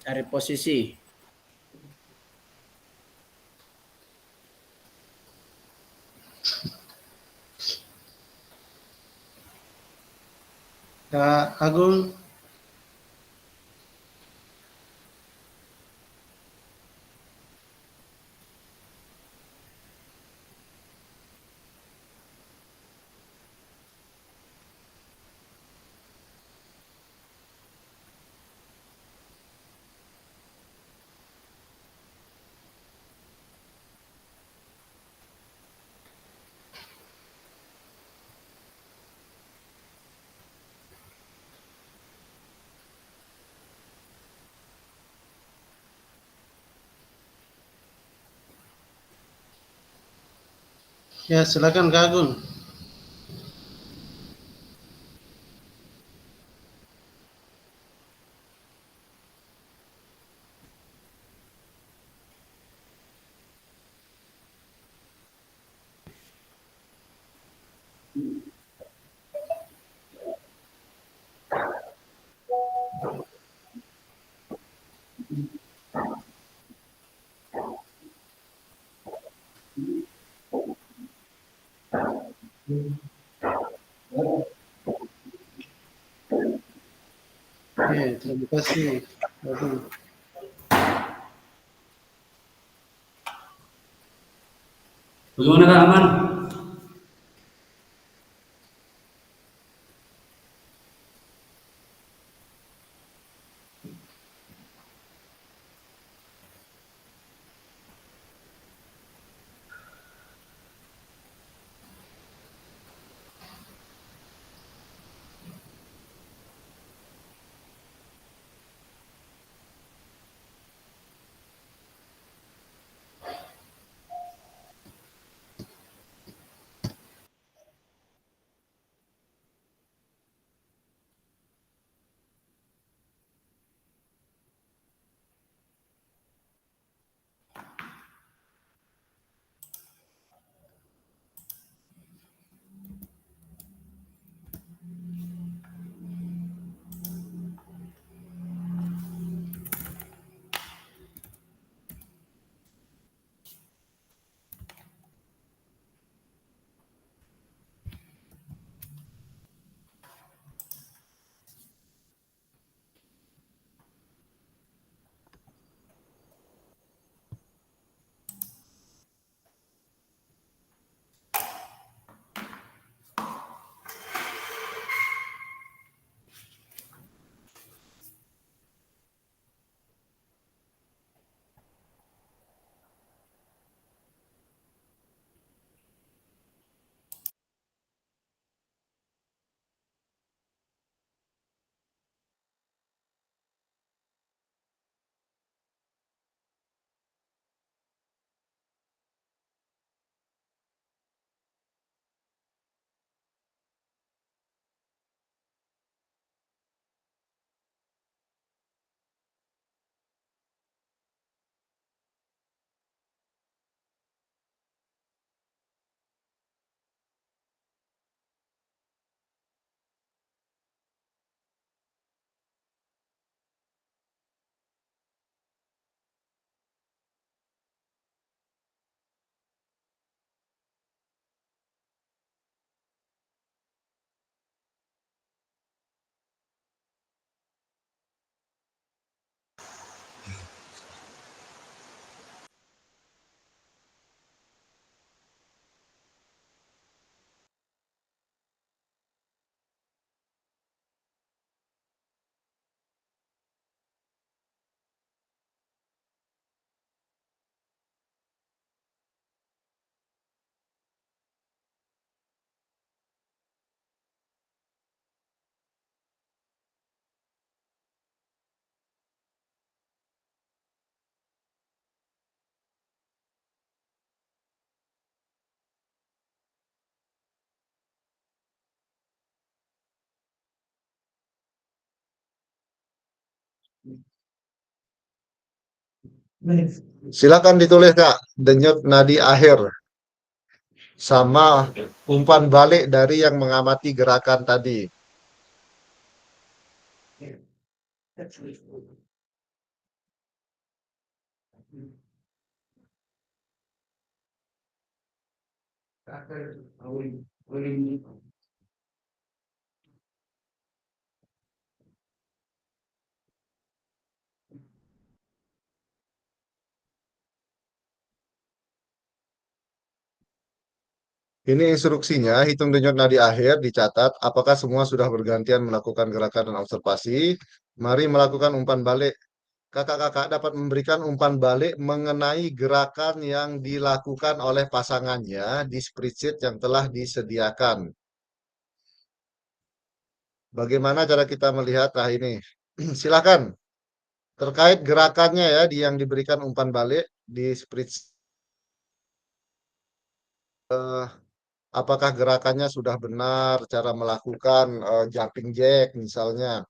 S2: Cari posisi.
S9: Kak Agung. Ya, silakan Kak Agung. Oke, terima kasih Kak Agung.
S10: Bagaimana Kak, aman?
S1: Silakan ditulis Kak, denyut nadi akhir sama umpan balik dari yang mengamati gerakan tadi. Ini instruksinya, hitung denyut nadi akhir, dicatat apakah semua sudah bergantian melakukan gerakan dan observasi. Mari melakukan umpan balik. Kakak-kakak dapat memberikan umpan balik mengenai gerakan yang dilakukan oleh pasangannya di spreadsheet yang telah disediakan. Bagaimana cara kita melihat? Nah ini, silakan. Terkait gerakannya ya, yang diberikan umpan balik di spreadsheet. Apakah gerakannya sudah benar, cara melakukan jumping jack misalnya.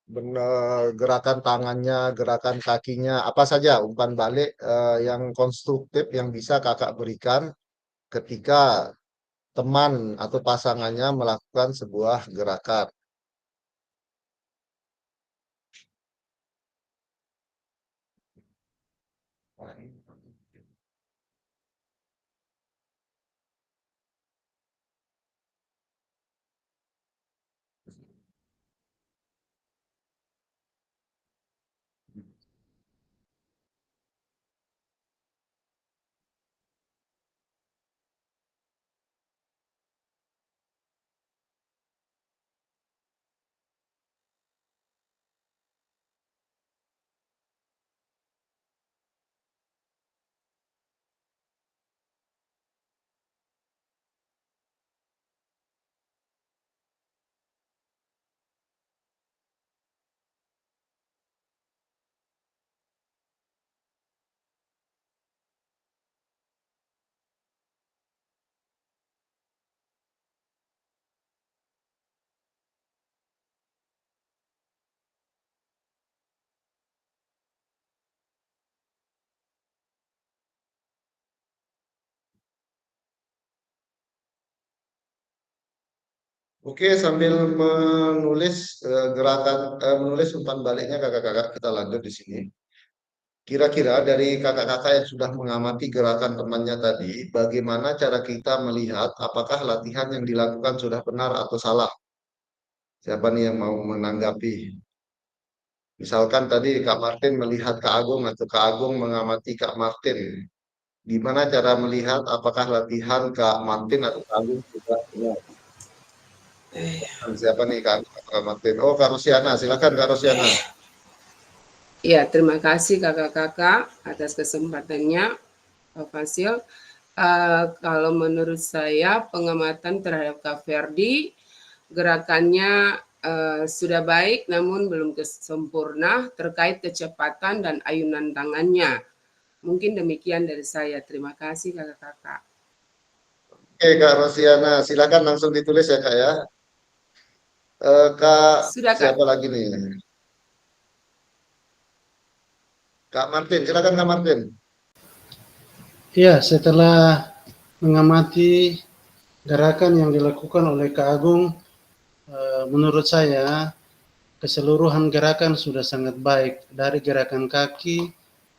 S1: Benar, gerakan tangannya, gerakan kakinya, apa saja umpan balik yang konstruktif yang bisa kakak berikan ketika teman atau pasangannya melakukan sebuah gerakan. Oke, sambil menulis menulis umpan baliknya kakak-kakak, kita lanjut di sini. Kira-kira dari kakak-kakak yang sudah mengamati gerakan temannya tadi, bagaimana cara kita melihat apakah latihan yang dilakukan sudah benar atau salah? Siapa nih yang mau menanggapi? Misalkan tadi Kak Martin melihat Kak Agung atau Kak Agung mengamati Kak Martin. Gimana cara melihat apakah latihan Kak Martin atau Kak Agung sudah benar? Siapa nih Kak Martin? Oh, Kak Rosiana, silakan Kak Rosiana.
S11: Ya, terima kasih kakak-kakak atas kesempatannya, Pak Fasil. Kalau menurut saya pengamatan terhadap Kak Ferdi, gerakannya sudah baik namun belum sempurna terkait kecepatan dan ayunan tangannya. Mungkin demikian dari saya. Terima kasih kakak-kakak.
S1: Oke Kak Rosiana, silakan langsung ditulis ya Kak ya. Kak,
S11: Sudah, Kak.
S1: siapa lagi nih? Kak Martin, silakan Kak Martin.
S9: Ya, setelah mengamati gerakan yang dilakukan oleh Kak Agung, menurut saya keseluruhan gerakan sudah sangat baik, dari gerakan kaki,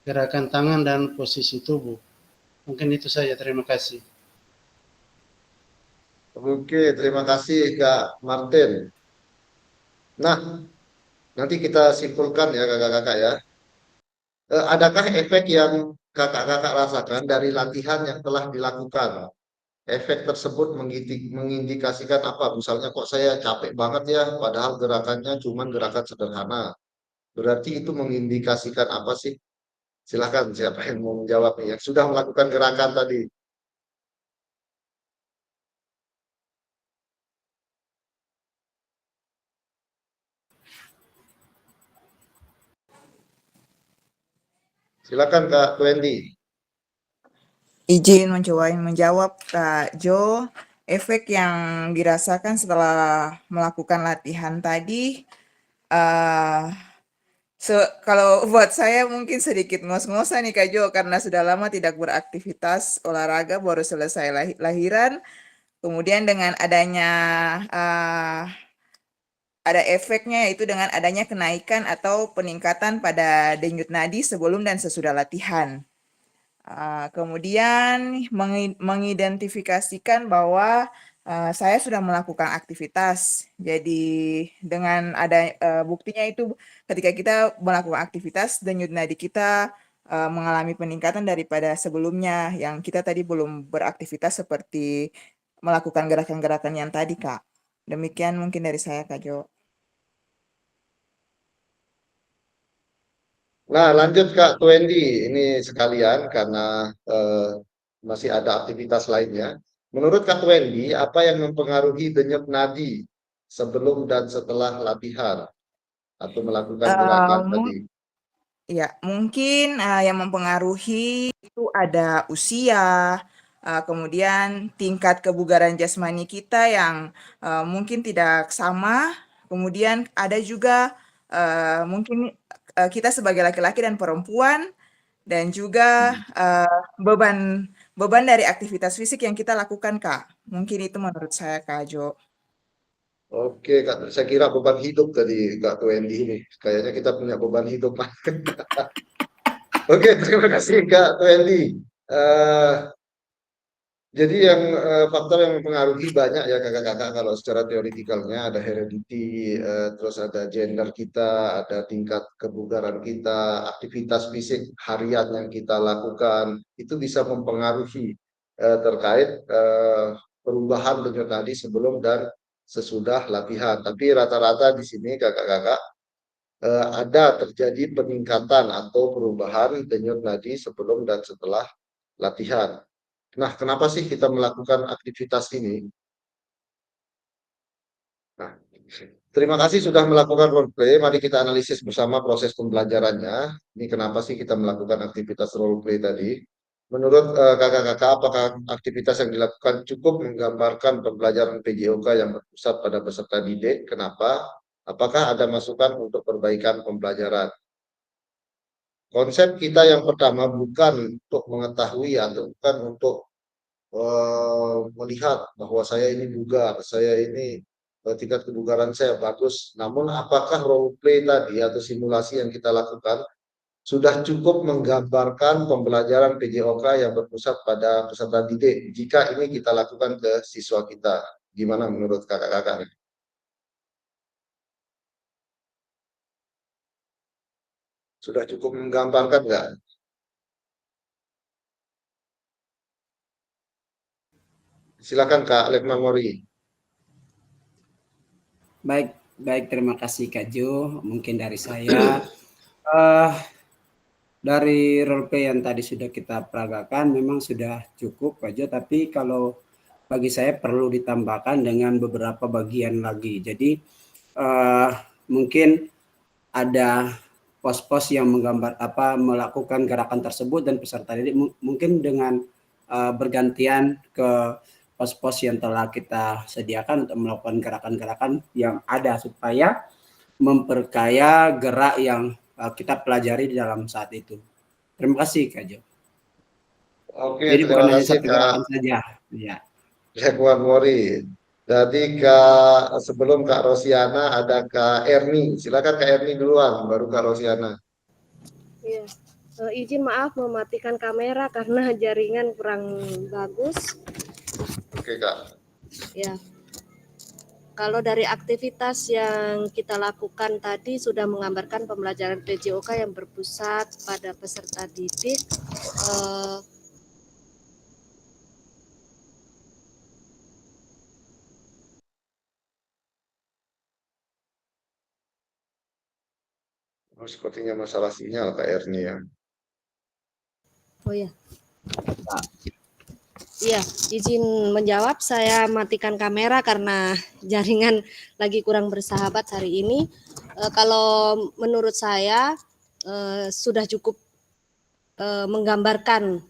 S9: gerakan tangan, dan posisi tubuh. Mungkin itu saja, terima kasih.
S1: Oke, terima kasih Kak Martin. Nah, nanti kita simpulkan ya kakak-kakak ya. Adakah efek yang kakak-kakak rasakan dari latihan yang telah dilakukan? Efek tersebut mengindikasikan apa? Misalnya kok saya capek banget ya, padahal gerakannya cuma gerakan sederhana. Berarti itu mengindikasikan apa sih? Silakan siapa yang mau menjawab nih, yang sudah melakukan gerakan tadi. Silakan Kak Wendy.
S3: Izin mencoba menjawab Kak Jo. Efek yang dirasakan setelah melakukan latihan tadi, Kalau buat saya mungkin sedikit ngos-ngosan nih Kak Jo, karena sudah lama tidak beraktivitas olahraga, baru selesai lahiran. Kemudian dengan adanya ada efeknya, yaitu dengan adanya kenaikan atau peningkatan pada denyut nadi sebelum dan sesudah latihan. Kemudian mengidentifikasikan bahwa saya sudah melakukan aktivitas. Jadi dengan ada buktinya itu ketika kita melakukan aktivitas, denyut nadi kita mengalami peningkatan daripada sebelumnya yang kita tadi belum beraktivitas seperti melakukan gerakan-gerakan yang tadi, Kak. Demikian mungkin dari saya, Kak Jo.
S1: Nah, lanjut Kak Twendi, ini sekalian karena masih ada aktivitas lainnya. Menurut Kak Twendi, apa yang mempengaruhi denyut nadi sebelum dan setelah latihan atau melakukan gerakan tadi?
S3: Ya, mungkin yang mempengaruhi itu ada usia, kemudian tingkat kebugaran jasmani kita yang mungkin tidak sama, kemudian ada juga mungkin kita sebagai laki-laki dan perempuan, dan juga beban dari aktivitas fisik yang kita lakukan, Kak. Mungkin itu menurut saya, Kak Jo.
S1: Oke, Kak, saya kira beban hidup tadi Kak Twendi ini. Kayaknya kita punya beban hidup. Oke, terima kasih Kak Twendi. Jadi yang faktor yang mempengaruhi banyak ya kakak-kakak, kalau secara teoretikalnya ada heredity, terus ada gender kita, ada tingkat kebugaran kita, aktivitas fisik harian yang kita lakukan, itu bisa mempengaruhi terkait perubahan denyut nadi sebelum dan sesudah latihan. Tapi rata-rata di sini kakak-kakak ada terjadi peningkatan atau perubahan denyut nadi sebelum dan setelah latihan. Nah, kenapa sih kita melakukan aktivitas ini? Nah, terima kasih sudah melakukan role play. Mari kita analisis bersama proses pembelajarannya. Ini kenapa sih kita melakukan aktivitas role play tadi? Menurut kakak-kakak, apakah aktivitas yang dilakukan cukup menggambarkan pembelajaran PJOK yang berpusat pada peserta didik? Kenapa? Apakah ada masukan untuk perbaikan pembelajaran? Konsep kita yang pertama bukan untuk mengetahui atau bukan untuk melihat bahwa saya ini bugar, saya ini tingkat kebugaran saya bagus. Namun apakah role play tadi atau simulasi yang kita lakukan sudah cukup menggambarkan pembelajaran PJOK yang berpusat pada peserta didik jika ini kita lakukan ke siswa kita? Gimana menurut kakak-kakak? Sudah cukup menggambarkan nggak? Silakan Kak Lekman Mori.
S2: Baik, terima kasih Kak Jo. Mungkin dari saya, dari role play yang tadi sudah kita peragakan memang sudah cukup Kak Jo, tapi kalau bagi saya perlu ditambahkan dengan beberapa bagian lagi. Jadi mungkin ada pos-pos yang menggambar melakukan gerakan tersebut dan peserta didik mungkin dengan bergantian ke pos-pos yang telah kita sediakan untuk melakukan gerakan-gerakan yang ada supaya memperkaya gerak yang kita pelajari di dalam saat itu. Terima kasih Kak Jo.
S1: Oke,
S2: jadi bukan
S1: terima
S2: hanya
S1: kasih
S2: satu gerakan saja. Ya.
S1: Lekman Mori. Jadi Kak, sebelum Kak Rosiana ada Kak Erni. Silakan Kak Erni duluan, baru Kak Rosiana.
S6: Iya. Izin maaf mematikan kamera karena jaringan kurang bagus.
S1: Oke Kak.
S6: Ya. Kalau dari aktivitas yang kita lakukan tadi sudah menggambarkan pembelajaran PJOK yang berpusat pada peserta didik.
S1: Sepertinya masalah sinyal Kak Erni ya.
S6: Oh ya. Iya, izin menjawab, saya matikan kamera karena jaringan lagi kurang bersahabat hari ini. Kalau menurut saya sudah cukup menggambarkan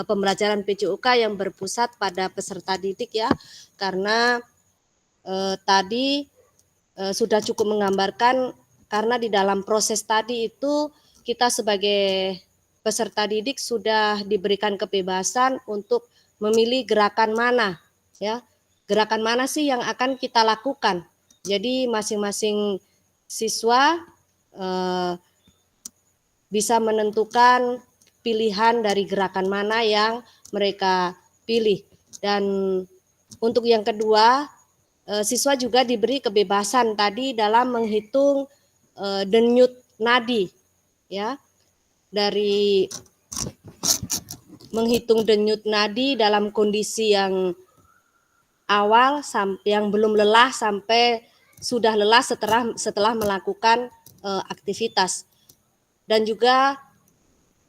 S6: pembelajaran PJOK yang berpusat pada peserta didik ya, karena tadi sudah cukup menggambarkan karena di dalam proses tadi itu kita sebagai peserta didik sudah diberikan kebebasan untuk memilih gerakan mana, ya. Gerakan mana sih yang akan kita lakukan. Jadi masing-masing siswa bisa menentukan pilihan dari gerakan mana yang mereka pilih. Dan untuk yang kedua, siswa juga diberi kebebasan tadi dalam menghitung denyut nadi, ya. Dari menghitung denyut nadi dalam kondisi yang awal, yang belum lelah sampai sudah lelah setelah melakukan aktivitas. Dan juga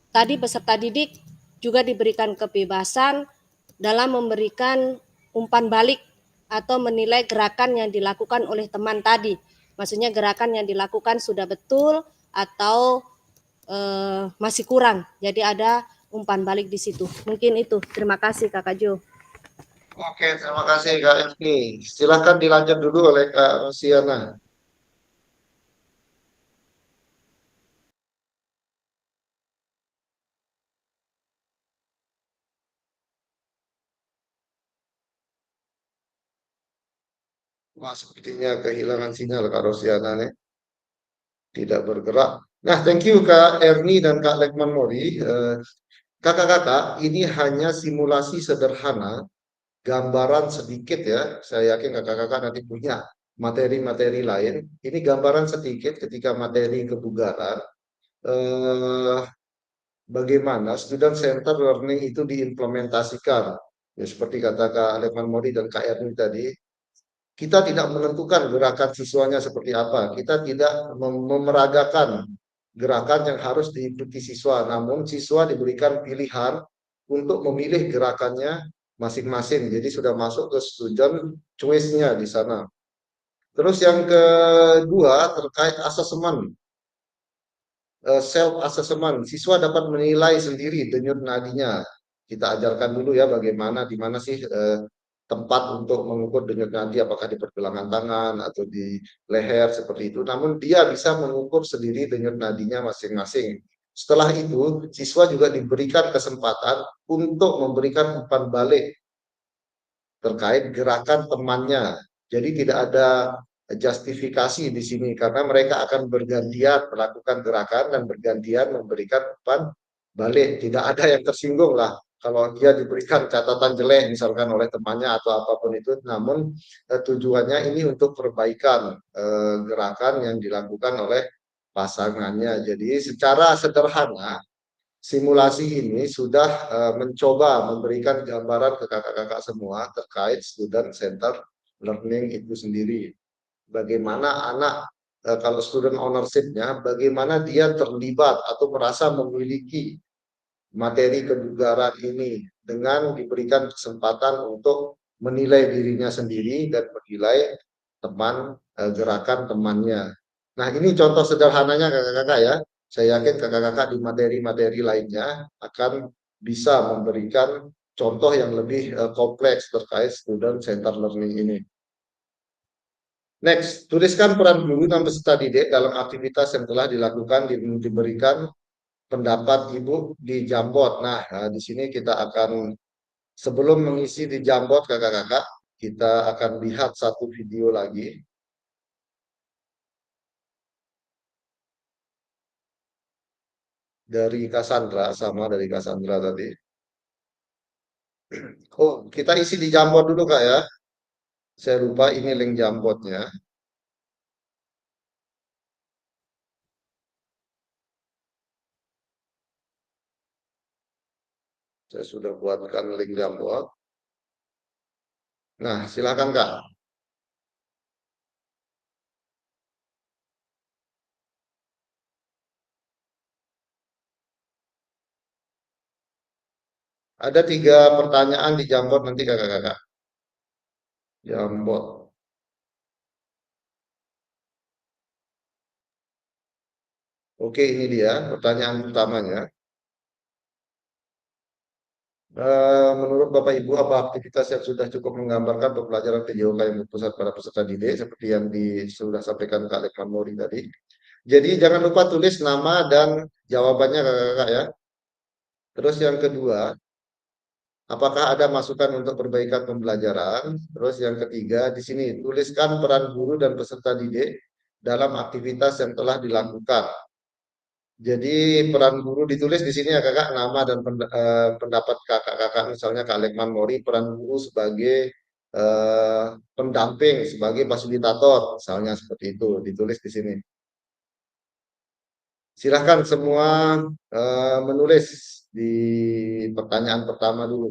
S6: tadi peserta didik juga diberikan kebebasan dalam memberikan umpan balik atau menilai gerakan yang dilakukan oleh teman tadi. Maksudnya gerakan yang dilakukan sudah betul atau masih kurang. Jadi ada umpan balik di situ. Mungkin itu. Terima kasih Kakak Jo.
S1: Oke, terima kasih Kak Efni. Silahkan dilanjut dulu oleh Kak Rosiana. Wah, sepertinya kehilangan sinyal Kak Rosiana nih. Tidak bergerak. Nah, thank you Kak Erni dan Kak Lekman Mori. Kakak-kakak, ini hanya simulasi sederhana, gambaran sedikit ya. Saya yakin kakak-kakak nanti punya materi-materi lain. Ini gambaran sedikit ketika materi kebugaran. Bagaimana student center learning itu diimplementasikan. Ya, seperti kata Kak Lekman Mori dan Kak Erni tadi, kita tidak menentukan gerakan siswanya seperti apa. Kita tidak memeragakan gerakan yang harus diikuti siswa. Namun siswa diberikan pilihan untuk memilih gerakannya masing-masing. Jadi sudah masuk ke student choice-nya di sana. Terus yang kedua terkait asesmen. Self assessment. Siswa dapat menilai sendiri denyut nadinya. Kita ajarkan dulu ya bagaimana, di mana sih tempat untuk mengukur denyut nadi, apakah di pergelangan tangan atau di leher seperti itu. Namun dia bisa mengukur sendiri denyut nadinya masing-masing. Setelah itu, siswa juga diberikan kesempatan untuk memberikan umpan balik terkait gerakan temannya. Jadi tidak ada justifikasi di sini karena mereka akan bergantian melakukan gerakan dan bergantian memberikan umpan balik. Tidak ada yang tersinggung lah kalau dia diberikan catatan jelek misalkan oleh temannya atau apapun itu, namun tujuannya ini untuk perbaikan gerakan yang dilakukan oleh pasangannya. Jadi secara sederhana simulasi ini sudah mencoba memberikan gambaran ke kakak-kakak semua terkait student center learning itu sendiri. Bagaimana anak kalau student ownership-nya, bagaimana dia terlibat atau merasa memiliki materi kebugaran ini dengan diberikan kesempatan untuk menilai dirinya sendiri dan menilai teman gerakan temannya. Nah, ini contoh sederhananya kakak-kakak ya. Saya yakin kakak-kakak di materi-materi lainnya akan bisa memberikan contoh yang lebih kompleks terkait student center learning ini. Next, tuliskan peran guru dan peserta didik dalam aktivitas yang telah dilakukan diberikan pendapat ibu di Jamboard. Nah, di sini kita akan sebelum mengisi di Jamboard kakak-kakak, kita akan lihat satu video lagi. Dari Cassandra, sama dari Cassandra tadi. Oh, kita isi di Jamboard dulu Kak ya. Saya lupa ini link Jamboardnya. Saya sudah buatkan link Jamboard. Nah, silakan Kak. Ada 3 pertanyaan di Jamboard nanti kakak-kakak. Jamboard. Oke, ini dia pertanyaan utamanya. Menurut Bapak Ibu, apa aktivitas yang sudah cukup menggambarkan pembelajaran PJOK yang berpusat pada peserta didik seperti yang sudah sampaikan Kak Lekman Mori tadi? Jadi jangan lupa tulis nama dan jawabannya kakak-kakak ya. Terus yang kedua, apakah ada masukan untuk perbaikan pembelajaran? Terus yang ketiga, di sini tuliskan peran guru dan peserta didik dalam aktivitas yang telah dilakukan. Jadi peran guru ditulis di sini ya kakak, nama dan pendapat kakak-kakak, misalnya Kak Lekman Mori, peran guru sebagai pendamping, sebagai fasilitator, misalnya seperti itu, ditulis di sini. Silahkan semua menulis di pertanyaan pertama dulu.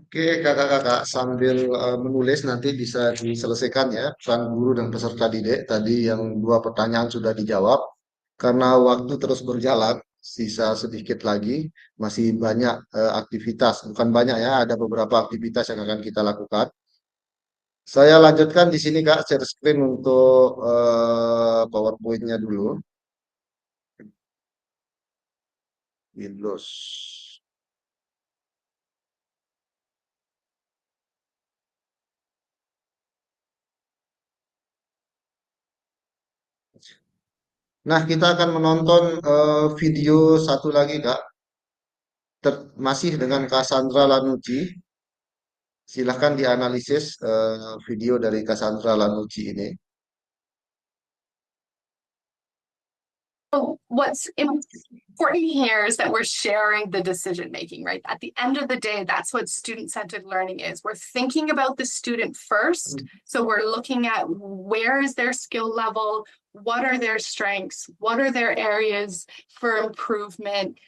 S1: Oke, kakak-kakak sambil menulis nanti bisa diselesaikan ya pesan guru dan peserta didik tadi yang dua pertanyaan sudah dijawab. Karena waktu terus berjalan, sisa sedikit lagi, masih banyak aktivitas. Bukan banyak ya, ada beberapa aktivitas yang akan kita lakukan. Saya lanjutkan di sini Kak, share screen untuk PowerPoint-nya dulu. Windows. Nah, kita akan menonton video satu lagi Kak, masih dengan Cassandra Lanucci. Silahkan dianalisis video dari Cassandra Lanucci ini.
S8: What's important here is that we're sharing the decision making, right? At the end of the day, that's what student-centered learning is. We're thinking about the student first. So we're looking at where is their skill level, what are their strengths, what are their areas for improvement.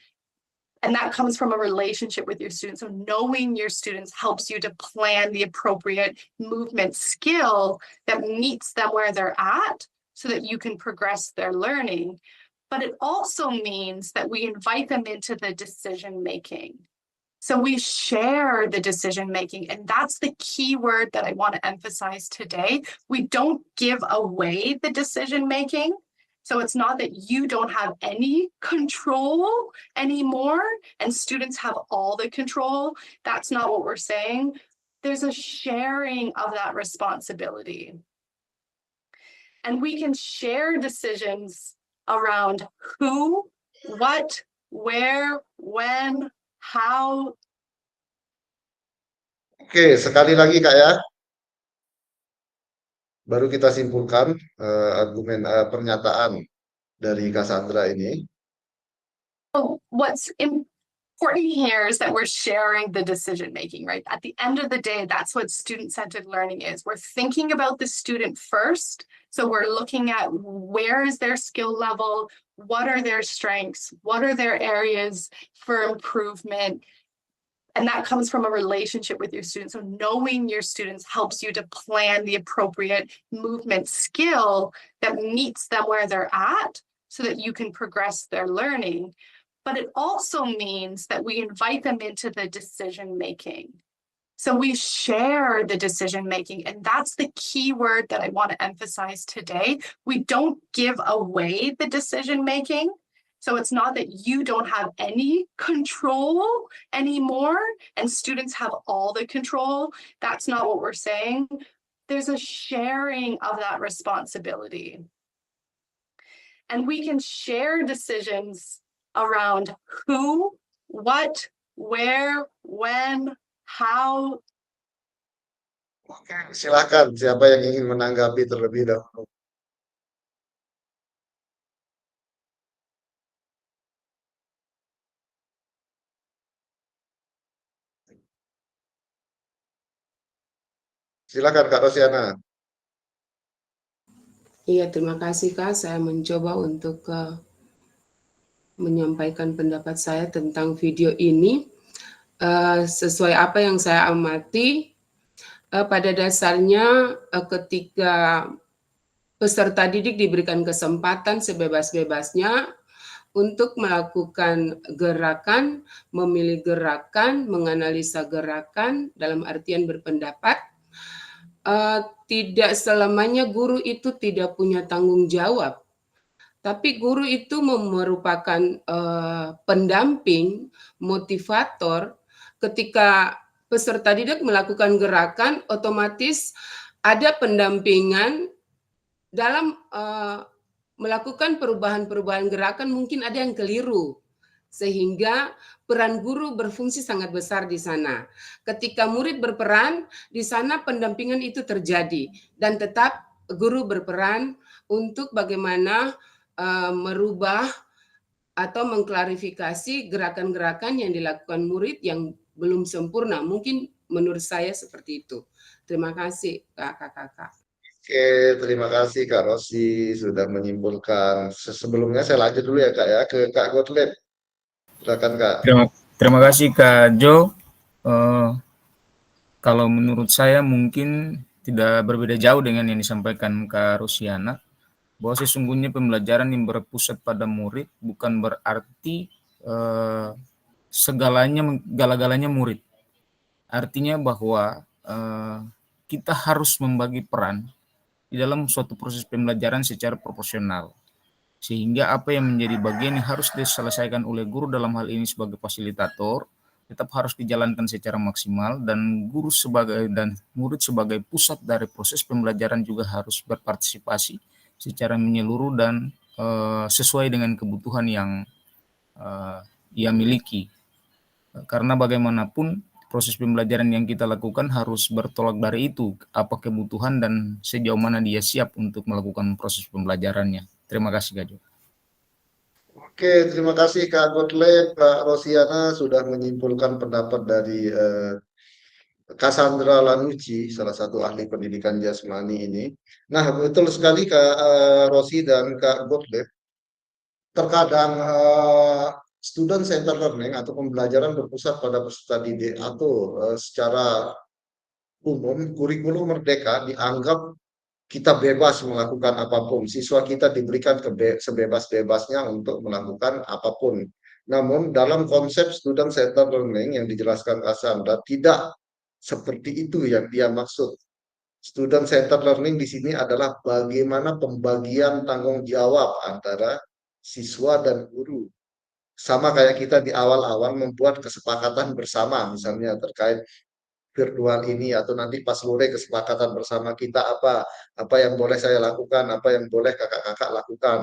S8: And that comes from a relationship with your students. So knowing your students helps you to plan the appropriate movement skill that meets them where they're at so that you can progress their learning. But it also means that we invite them into the decision making. So we share the decision making, and that's the key word that I want to emphasize today. We don't give away the decision making. So it's not that you don't have any control anymore and students have all the control. That's not what we're saying. There's a sharing of that responsibility. And we can share decisions around who, what, where, when, how.
S1: Oke, sekali lagi Kak ya. Baru kita simpulkan argumen pernyataan dari Cassandra ini.
S8: What's important here is that we're sharing the decision making, right? At the end of the day, that's what student-centered learning is. We're thinking about the student first. So we're looking at where is their skill level, what are their strengths, what are their areas for improvement. And that comes from a relationship with your students. So knowing your students helps you to plan the appropriate movement skill that meets them where they're at so that you can progress their learning. But it also means that we invite them into the decision making. So we share the decision making, and that's the key word that I want to emphasize today. We don't give away the decision making. So it's not that you don't have any control anymore and students have all the control. That's not what we're saying. There's a sharing of that responsibility. And we can share decisions around who, what, where, when, how.
S1: Oke, silakan siapa yang ingin menanggapi terlebih dahulu. Silakan Kak Rosiana.
S11: Iya, terima kasih Kak. Saya mencoba untuk menyampaikan pendapat saya tentang video ini. Sesuai apa yang saya amati, pada dasarnya ketika peserta didik diberikan kesempatan sebebas-bebasnya untuk melakukan gerakan, memilih gerakan, menganalisa gerakan dalam artian berpendapat, tidak selamanya guru itu tidak punya tanggung jawab. Tapi guru itu merupakan pendamping, motivator. Ketika peserta didik melakukan gerakan, otomatis ada pendampingan dalam melakukan perubahan-perubahan gerakan. Mungkin ada yang keliru, sehingga peran guru berfungsi sangat besar di sana. Ketika murid berperan, di sana pendampingan itu terjadi, dan tetap guru berperan untuk bagaimana merubah atau mengklarifikasi gerakan-gerakan yang dilakukan murid yang belum sempurna. Mungkin menurut saya seperti itu. Terima kasih kakak-kakak.
S1: Oke, terima kasih Kak Rosi sudah menyimpulkan. Sebelumnya saya lanjut dulu ya Kak ya ke Kak Gottlieb. Silakan Kak.
S12: Terima kasih Kak Jo. Kalau menurut saya mungkin tidak berbeda jauh dengan yang disampaikan Kak Rosiana, bahwa sesungguhnya pembelajaran yang berpusat pada murid bukan berarti segala-galanya murid. Artinya bahwa kita harus membagi peran di dalam suatu proses pembelajaran secara proporsional. Sehingga apa yang menjadi bagian yang harus diselesaikan oleh guru dalam hal ini sebagai fasilitator tetap harus dijalankan secara maksimal, dan guru dan murid sebagai pusat dari proses pembelajaran juga harus berpartisipasi secara menyeluruh dan sesuai dengan kebutuhan yang ia miliki. Karena bagaimanapun proses pembelajaran yang kita lakukan harus bertolak dari itu, apa kebutuhan dan sejauh mana dia siap untuk melakukan proses pembelajarannya. Terima kasih, Kak Jo.
S1: Oke, terima kasih Kak Gottlieb, Kak Rosiana sudah menyimpulkan pendapat dari Cassandra Lanucci, salah satu ahli pendidikan jasmani ini. Nah, betul sekali Kak Rosi dan Kak Gottlieb. Terkadang student center learning atau pembelajaran berpusat pada peserta didik atau secara umum kurikulum merdeka dianggap kita bebas melakukan apapun. Siswa kita diberikan sebebas-bebasnya untuk melakukan apapun. Namun dalam konsep student center learning yang dijelaskan Cassandra tidak seperti itu yang dia maksud. Student center learning di sini adalah bagaimana pembagian tanggung jawab antara siswa dan guru. Sama kayak kita di awal-awal membuat kesepakatan bersama, misalnya terkait virtual ini, atau nanti pas sore kesepakatan bersama kita apa yang boleh saya lakukan, apa yang boleh kakak-kakak lakukan.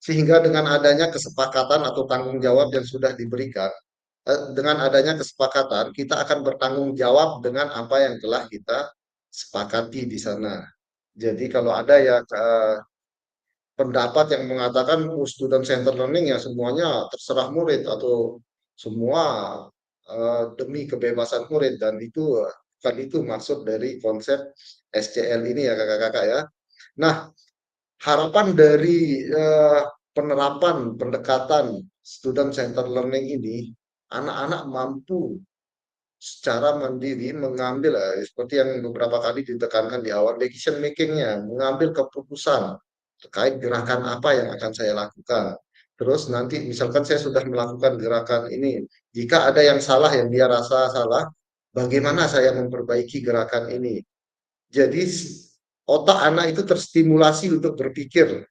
S1: Sehingga dengan adanya kesepakatan atau tanggung jawab yang sudah diberikan, dengan adanya kesepakatan kita akan bertanggung jawab dengan apa yang telah kita sepakati di sana. Jadi kalau ada ya pendapat yang mengatakan student center learning ya semuanya terserah murid atau semua demi kebebasan murid, dan itu kan itu maksud dari konsep SCL ini ya kakak-kakak ya. Nah, harapan dari penerapan pendekatan student center learning ini, anak-anak mampu secara mandiri mengambil seperti yang beberapa kali ditekankan di awal, decision makingnya, mengambil keputusan terkait gerakan apa yang akan saya lakukan. Terus nanti misalkan saya sudah melakukan gerakan ini, jika ada yang salah yang dia rasa salah, bagaimana saya memperbaiki gerakan ini. Jadi otak anak itu terstimulasi untuk berpikir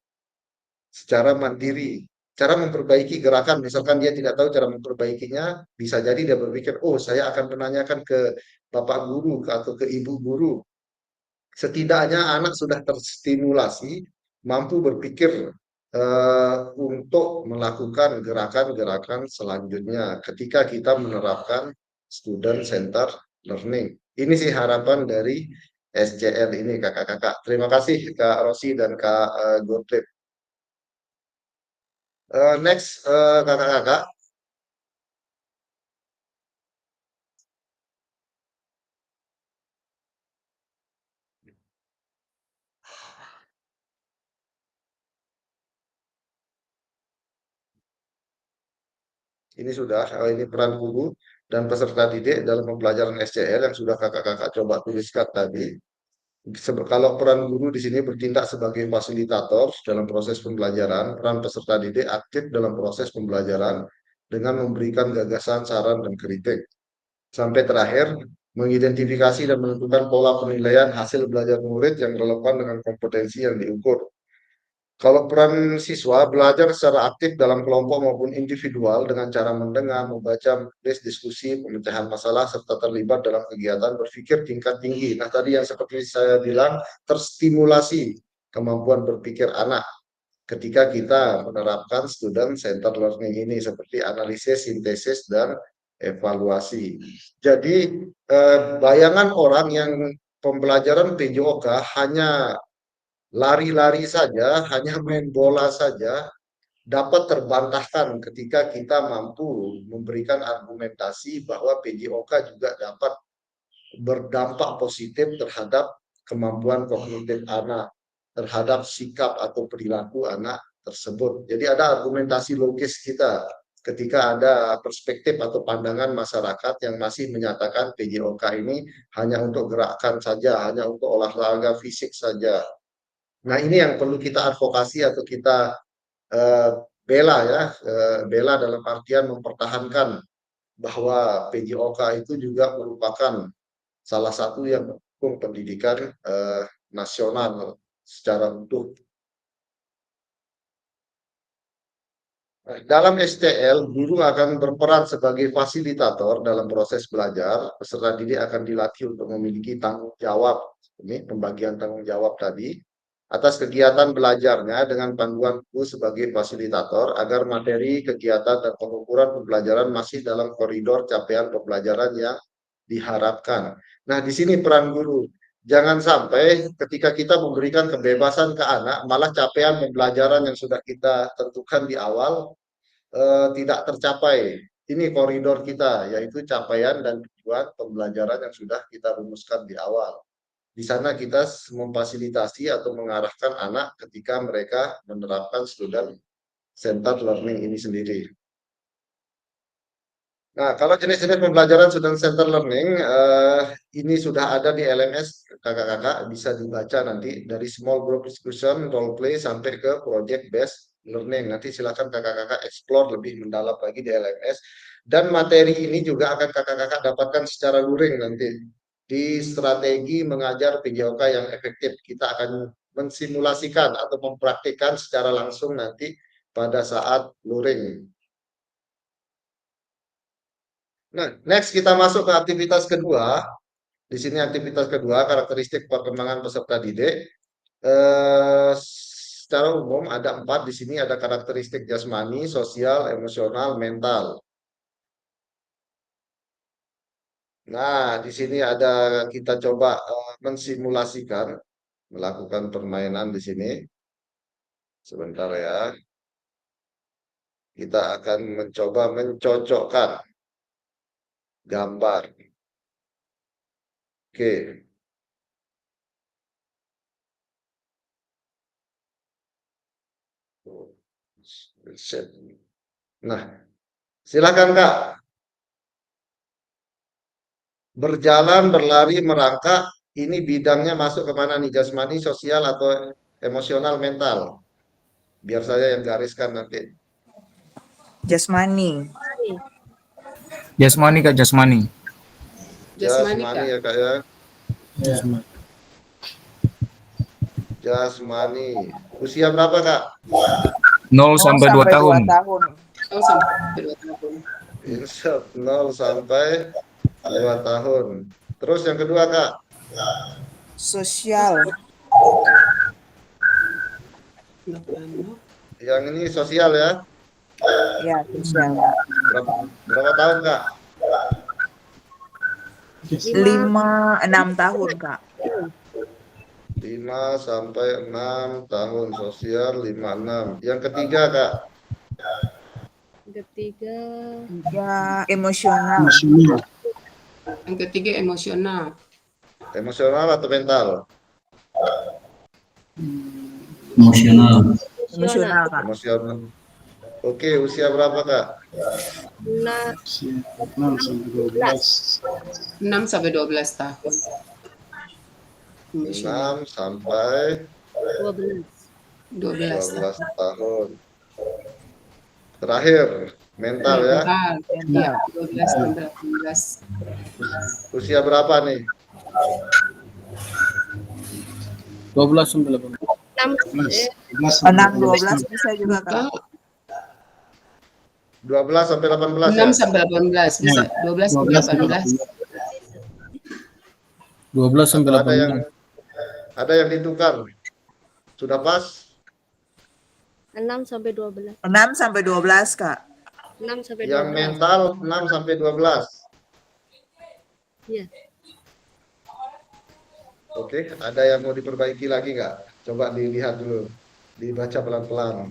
S1: secara mandiri. Cara memperbaiki gerakan, misalkan dia tidak tahu cara memperbaikinya, bisa jadi dia berpikir, oh saya akan menanyakan ke bapak guru atau ke ibu guru. Setidaknya anak sudah terstimulasi, mampu berpikir untuk melakukan gerakan-gerakan selanjutnya ketika kita menerapkan student center learning. Ini sih harapan dari SCL ini kakak-kakak. Terima kasih Kak Rosi dan Kak Gottlieb. Next kakak-kakak. Ini sudah, ini peran guru dan peserta didik dalam pembelajaran SCL yang sudah kakak-kakak coba tuliskan tadi. Kalau peran guru di sini bertindak sebagai fasilitator dalam proses pembelajaran, peran peserta didik aktif dalam proses pembelajaran dengan memberikan gagasan, saran, dan kritik. Sampai terakhir, mengidentifikasi dan menentukan pola penilaian hasil belajar murid yang relevan dengan kompetensi yang diukur. Kalau peran siswa belajar secara aktif dalam kelompok maupun individual dengan cara mendengar, membaca, menulis, diskusi, pemecahan masalah, serta terlibat dalam kegiatan berpikir tingkat tinggi. Nah, tadi yang seperti saya bilang, terstimulasi kemampuan berpikir anak ketika kita menerapkan student center learning ini, seperti analisis, sintesis, dan evaluasi. Jadi, bayangan orang yang pembelajaran PJOK hanya lari-lari saja, hanya main bola saja, dapat terbantahkan ketika kita mampu memberikan argumentasi bahwa PJOK juga dapat berdampak positif terhadap kemampuan kognitif anak, terhadap sikap atau perilaku anak tersebut. Jadi ada argumentasi logis kita ketika ada perspektif atau pandangan masyarakat yang masih menyatakan PJOK ini hanya untuk gerakan saja, hanya untuk olahraga fisik saja. Nah, ini yang perlu kita advokasi atau kita bela ya, bela dalam artian mempertahankan bahwa PJOK itu juga merupakan salah satu yang mendukung pendidikan nasional secara utuh. Dalam STL, guru akan berperan sebagai fasilitator dalam proses belajar. Peserta didik akan dilatih untuk memiliki tanggung jawab, ini pembagian tanggung jawab tadi, atas kegiatan belajarnya dengan panduan guru sebagai fasilitator agar materi, kegiatan, dan pengukuran pembelajaran masih dalam koridor capaian pembelajaran yang diharapkan. Nah, di sini peran guru. Jangan sampai ketika kita memberikan kebebasan ke anak, malah capaian pembelajaran yang sudah kita tentukan di awal tidak tercapai. Ini koridor kita, yaitu capaian dan tujuan pembelajaran yang sudah kita rumuskan di awal. Di sana kita memfasilitasi atau mengarahkan anak ketika mereka menerapkan student centered learning ini sendiri. Nah, kalau jenis-jenis pembelajaran student centered learning ini sudah ada di LMS, kakak-kakak bisa dibaca nanti dari small group discussion, role play sampai ke project based learning. Nanti silakan kakak-kakak explore lebih mendalam lagi di LMS. Dan materi ini juga akan kakak-kakak dapatkan secara luring nanti di strategi mengajar PJOK yang efektif. Kita akan mensimulasikan atau mempraktikkan secara langsung nanti pada saat luring. Nah, next kita masuk ke aktivitas kedua. Di sini aktivitas kedua, karakteristik perkembangan peserta didik. Secara umum ada 4 di sini, ada karakteristik jasmani, sosial, emosional, mental. Nah, di sini ada kita coba mensimulasikan, melakukan permainan di sini. Sebentar ya. Kita akan mencoba mencocokkan gambar. Oke. Nah, silakan Kak. Berjalan, berlari, merangkak, ini bidangnya masuk kemana nih? Jasmani, sosial, atau emosional, mental? Biar saya yang gariskan nanti.
S3: Jasmani.
S12: Jasmani Kak, jasmani.
S11: Jasmani,
S1: Jasmani
S11: Kak.
S1: ya Kak ya.
S4: Jasmani.
S1: Jasmani. Usia berapa Kak?
S12: 0 sampai 2 tahun.
S11: 0 sampai 2 tahun.
S1: Insert 0 sampai 2 tahun. Terus yang kedua Kak?
S3: Sosial.
S1: Yang ini sosial ya?
S3: Ya, sosial.
S1: Berapa tahun Kak?
S3: 5-6 tahun, Kak.
S1: 5 sampai 6 tahun sosial, 5-6. Yang ketiga Kak?
S6: Ketiga.
S3: Emosional.
S11: Yang ketiga emosional.
S1: Emosional atau mental?
S10: Emosional.
S3: Emosional, Kak.
S1: Emosional. Oke, usia berapa Kak?
S9: 6 sampai 12.
S11: 6 sampai 12 tahun.
S1: 6 sampai 12 tahun. Terakhir, mental ya.
S11: Iya, 12 sampai 18.
S1: Usia berapa nih?
S4: 12 sampai 18.
S3: 6-12 bisa juga, Kak.
S1: 12 sampai 18
S11: 6
S1: ya?
S11: sampai 18 bisa. 12 sampai 18.
S4: 12 sampai
S1: Atau
S4: 18.
S1: ada yang ditukar. Sudah pas?
S6: 6 sampai 12.
S3: 6 sampai 12, Kak.
S6: 6 sampai 12.
S1: Yang mental 6 sampai 12.
S6: Iya.
S1: Oke, ada yang mau diperbaiki lagi nggak? Coba dilihat dulu. Dibaca pelan-pelan.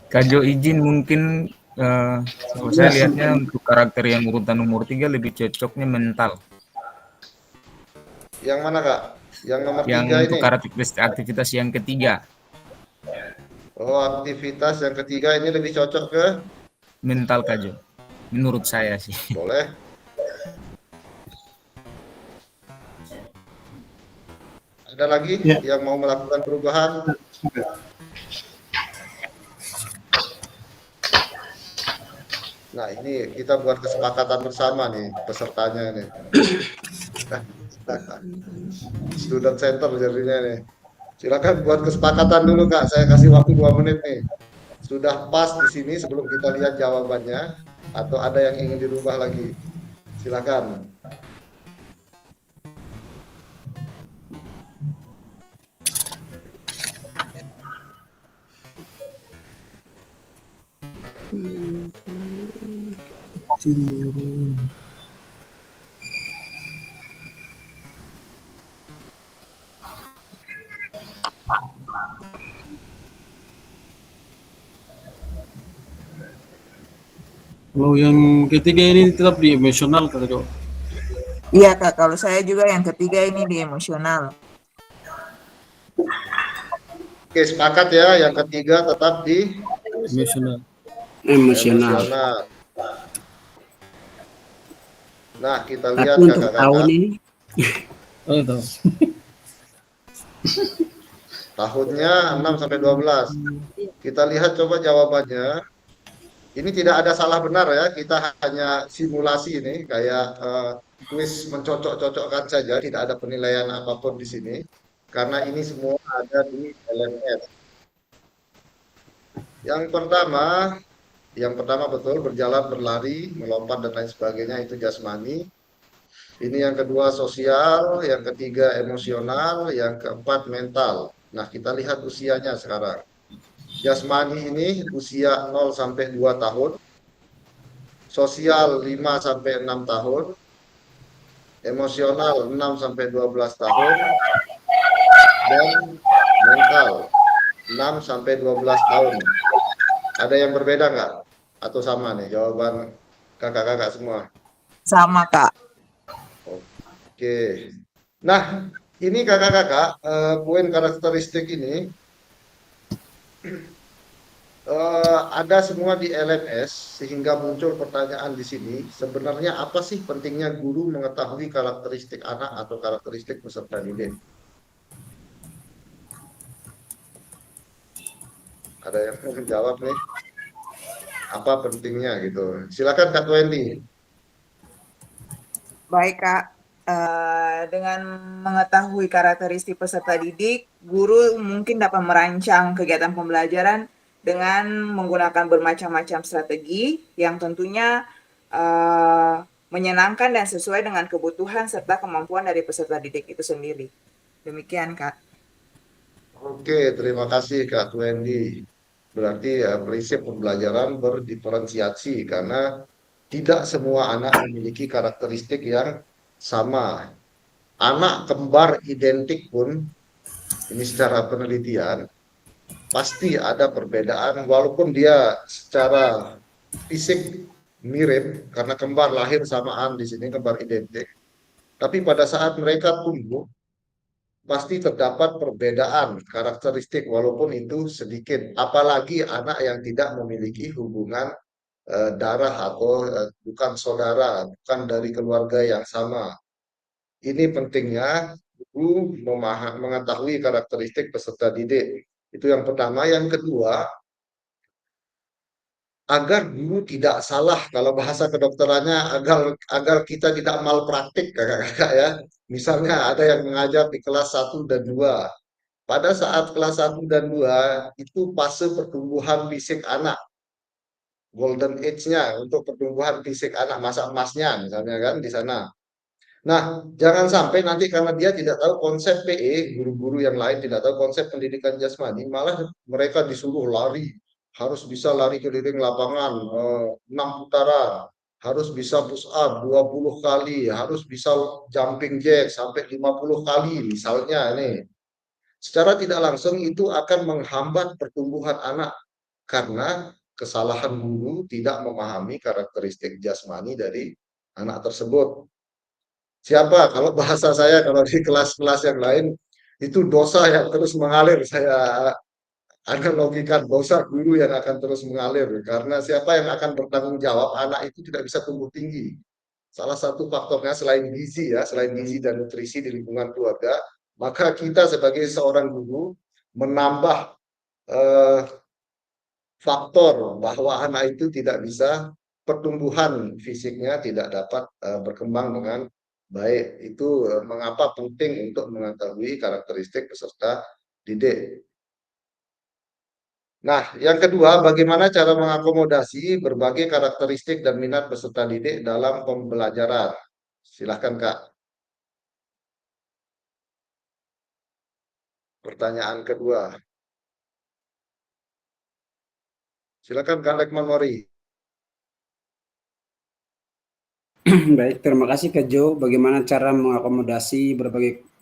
S12: Kak Jo izin mungkin kalau saya lihatnya untuk karakter yang urutan nomor 3 lebih cocoknya mental.
S1: Yang mana Kak? Yang nomor
S12: Yang
S1: 3
S12: untuk
S1: ini.
S12: aktivitas yang ketiga.
S1: Oh, aktivitas yang ketiga ini lebih cocok ke
S12: mental Kak Jo. Menurut saya sih.
S1: boleh. Ada lagi yang mau melakukan perubahan? Nah, ini kita buat kesepakatan bersama nih pesertanya nih. Student center jadinya nih. Silakan buat kesepakatan dulu Kak, saya kasih waktu 2 menit nih. Sudah pas di sini sebelum kita lihat jawabannya atau ada yang ingin dirubah lagi? Silakan.
S4: Kalau yang ketiga ini tetap di emosional Kak Jo.
S3: Iya Kak, kalau saya juga yang ketiga ini di emosional.
S1: Oke, sepakat ya, yang ketiga tetap di
S4: Emosional.
S2: Emosional.
S1: Nah, kita lihat
S2: Tapi untuk tahun
S1: kakak-kakak.
S2: ini
S4: Oh, tahu.
S1: Tahunnya 6 sampai 12. Kita lihat coba jawabannya. Ini tidak ada salah benar ya, kita hanya simulasi ini kayak kuis mencocok-cocokkan saja, tidak ada penilaian apapun di sini. Karena ini semua ada di LMS. Yang pertama betul berjalan, berlari, melompat dan lain sebagainya itu jasmani. Ini yang kedua sosial, yang ketiga emosional, yang keempat mental. Nah, kita lihat usianya sekarang. Jasmani ini usia 0 sampai 2 tahun. Sosial 5 sampai 6 tahun. Emosional 6 sampai 12 tahun. Dan mental 6 sampai 12 tahun. Ada yang berbeda nggak? Atau sama nih jawaban kakak-kakak semua?
S3: Sama Kak.
S1: Oke. Nah, ini kakak-kakak, poin karakteristik ini ada semua di LMS sehingga muncul pertanyaan di sini. Sebenarnya apa sih pentingnya guru mengetahui karakteristik anak atau karakteristik peserta didik? Ada yang mau menjawab nih? Apa pentingnya gitu? Silakan Kak Wendy.
S3: Baik Kak, dengan mengetahui karakteristik peserta didik, guru mungkin dapat merancang kegiatan pembelajaran dengan menggunakan bermacam-macam strategi yang tentunya menyenangkan dan sesuai dengan kebutuhan serta kemampuan dari peserta didik itu sendiri. Demikian Kak.
S1: Oke, terima kasih Kak Wendy. Berarti ya, prinsip pembelajaran berdiferensiasi karena tidak semua anak memiliki karakteristik yang sama. Anak kembar identik pun, ini secara penelitian, pasti ada perbedaan walaupun dia secara fisik mirip karena kembar lahir samaan di sini, kembar identik. Tapi pada saat mereka tumbuh, pasti terdapat perbedaan karakteristik walaupun itu sedikit. Apalagi anak yang tidak memiliki hubungan darah atau bukan saudara, bukan dari keluarga yang sama. Ini pentingnya guru mengetahui karakteristik peserta didik. Itu yang pertama. Yang kedua, agar guru tidak salah, kalau bahasa kedokterannya agar kita tidak malpraktik kakak-kakak ya. Misalnya ada yang mengajar di kelas 1 dan 2. Pada saat kelas 1 dan 2 itu fase pertumbuhan fisik anak. Golden age-nya untuk pertumbuhan fisik anak, masa emasnya misalnya kan di sana. Nah, jangan sampai nanti karena dia tidak tahu konsep PE, guru-guru yang lain tidak tahu konsep pendidikan jasmani, malah mereka disuruh lari, harus bisa lari keliling lapangan 6 putaran, harus bisa push up 20 kali, harus bisa jumping jack sampai 50 kali misalnya nih. Secara tidak langsung itu akan menghambat pertumbuhan anak karena kesalahan guru tidak memahami karakteristik jasmani dari anak tersebut. Siapa? Kalau bahasa saya, kalau di kelas-kelas yang lain, itu dosa yang terus mengalir. Saya analogikan dosa guru yang akan terus mengalir. Karena siapa yang akan bertanggung jawab, anak itu tidak bisa tumbuh tinggi. Salah satu faktornya selain gizi ya, selain gizi dan nutrisi di lingkungan keluarga, maka kita sebagai seorang guru menambah eh, faktor bahwa anak itu tidak bisa pertumbuhan fisiknya tidak dapat berkembang dengan baik. Itu mengapa penting untuk mengetahui karakteristik peserta didik. Nah, yang kedua, bagaimana cara mengakomodasi berbagai karakteristik dan minat peserta didik dalam pembelajaran. Silahkan, Kak. Pertanyaan kedua. Silakan, Kak Lekman Mori.
S2: Baik, terima kasih Kak Jo. Bagaimana cara mengakomodasi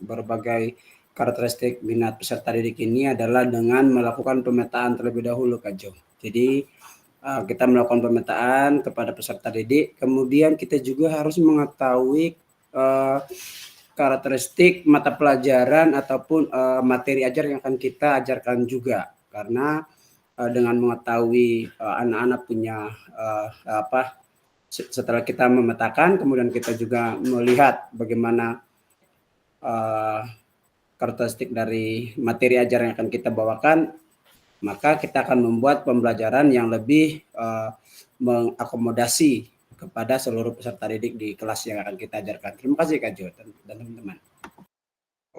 S2: berbagai karakteristik minat peserta didik ini adalah dengan melakukan pemetaan terlebih dahulu Kak Jo. Jadi kita melakukan pemetaan kepada peserta didik, kemudian kita juga harus mengetahui karakteristik mata pelajaran ataupun materi ajar yang akan kita ajarkan juga. Karena dengan mengetahui anak-anak punya setelah kita memetakan, kemudian kita juga melihat bagaimana karakteristik dari materi ajar yang akan kita bawakan, maka kita akan membuat pembelajaran yang lebih mengakomodasi kepada seluruh peserta didik di kelas yang akan kita ajarkan. Terima kasih Kak Jo dan teman-teman.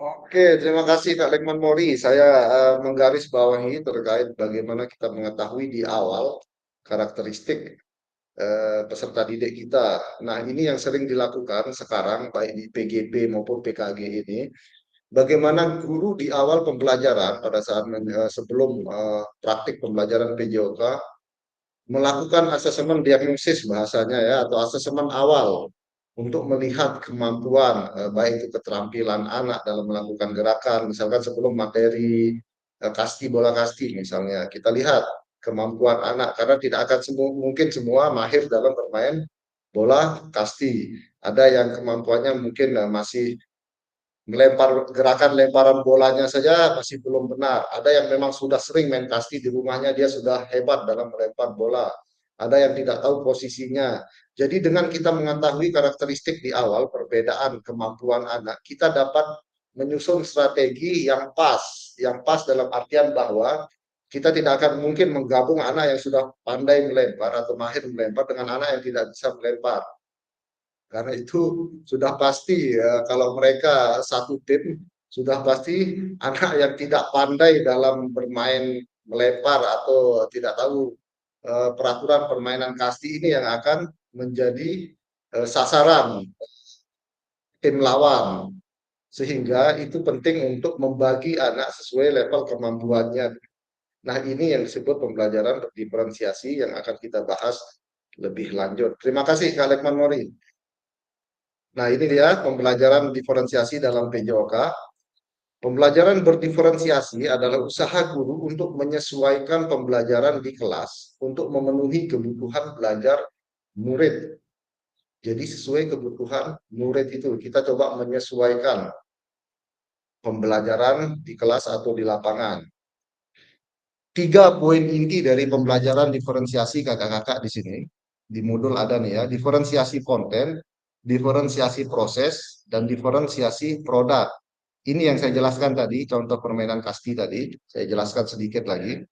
S1: Oke, terima kasih Kak Lekman Mori. Saya menggarisbawahi terkait bagaimana kita mengetahui di awal karakteristik peserta didik kita. Nah, ini yang sering dilakukan sekarang baik di PGP maupun PKG ini. Bagaimana guru di awal pembelajaran pada saat sebelum praktik pembelajaran PJOK melakukan asesmen diagnosis bahasanya ya atau asesmen awal untuk melihat kemampuan baik itu keterampilan anak dalam melakukan gerakan, misalkan sebelum materi kasti bola kasti misalnya, kita lihat kemampuan anak karena tidak akan mungkin semua mahir dalam bermain bola kasti. Ada yang kemampuannya mungkin masih melempar, gerakan lemparan bolanya saja masih belum benar. Ada yang memang sudah sering main kasti di rumahnya, dia sudah hebat dalam melempar bola. Ada yang tidak tahu posisinya. Jadi dengan kita mengetahui karakteristik di awal perbedaan kemampuan anak, kita dapat menyusun strategi yang pas dalam artian bahwa kita tidak akan mungkin menggabung anak yang sudah pandai melempar atau mahir melempar dengan anak yang tidak bisa melempar. Karena itu sudah pasti ya, kalau mereka satu tim, sudah pasti anak yang tidak pandai dalam bermain melempar atau tidak tahu peraturan permainan kasti ini yang akan menjadi sasaran tim lawan. Sehingga itu penting untuk membagi anak sesuai level kemampuannya. Nah, ini yang disebut pembelajaran berdiferensiasi yang akan kita bahas lebih lanjut. Terima kasih Kak Lekman Mori. Nah, ini dia pembelajaran diferensiasi dalam PJOK. Pembelajaran berdiferensiasi adalah usaha guru untuk menyesuaikan pembelajaran di kelas untuk memenuhi kebutuhan belajar murid. Jadi sesuai kebutuhan murid itu, kita coba menyesuaikan pembelajaran di kelas atau di lapangan. 3 poin inti dari pembelajaran diferensiasi kakak-kakak di sini. Di modul ada nih ya, diferensiasi konten, diferensiasi proses, dan diferensiasi produk. Ini yang saya jelaskan tadi, contoh permainan kasti tadi, saya jelaskan sedikit lagi.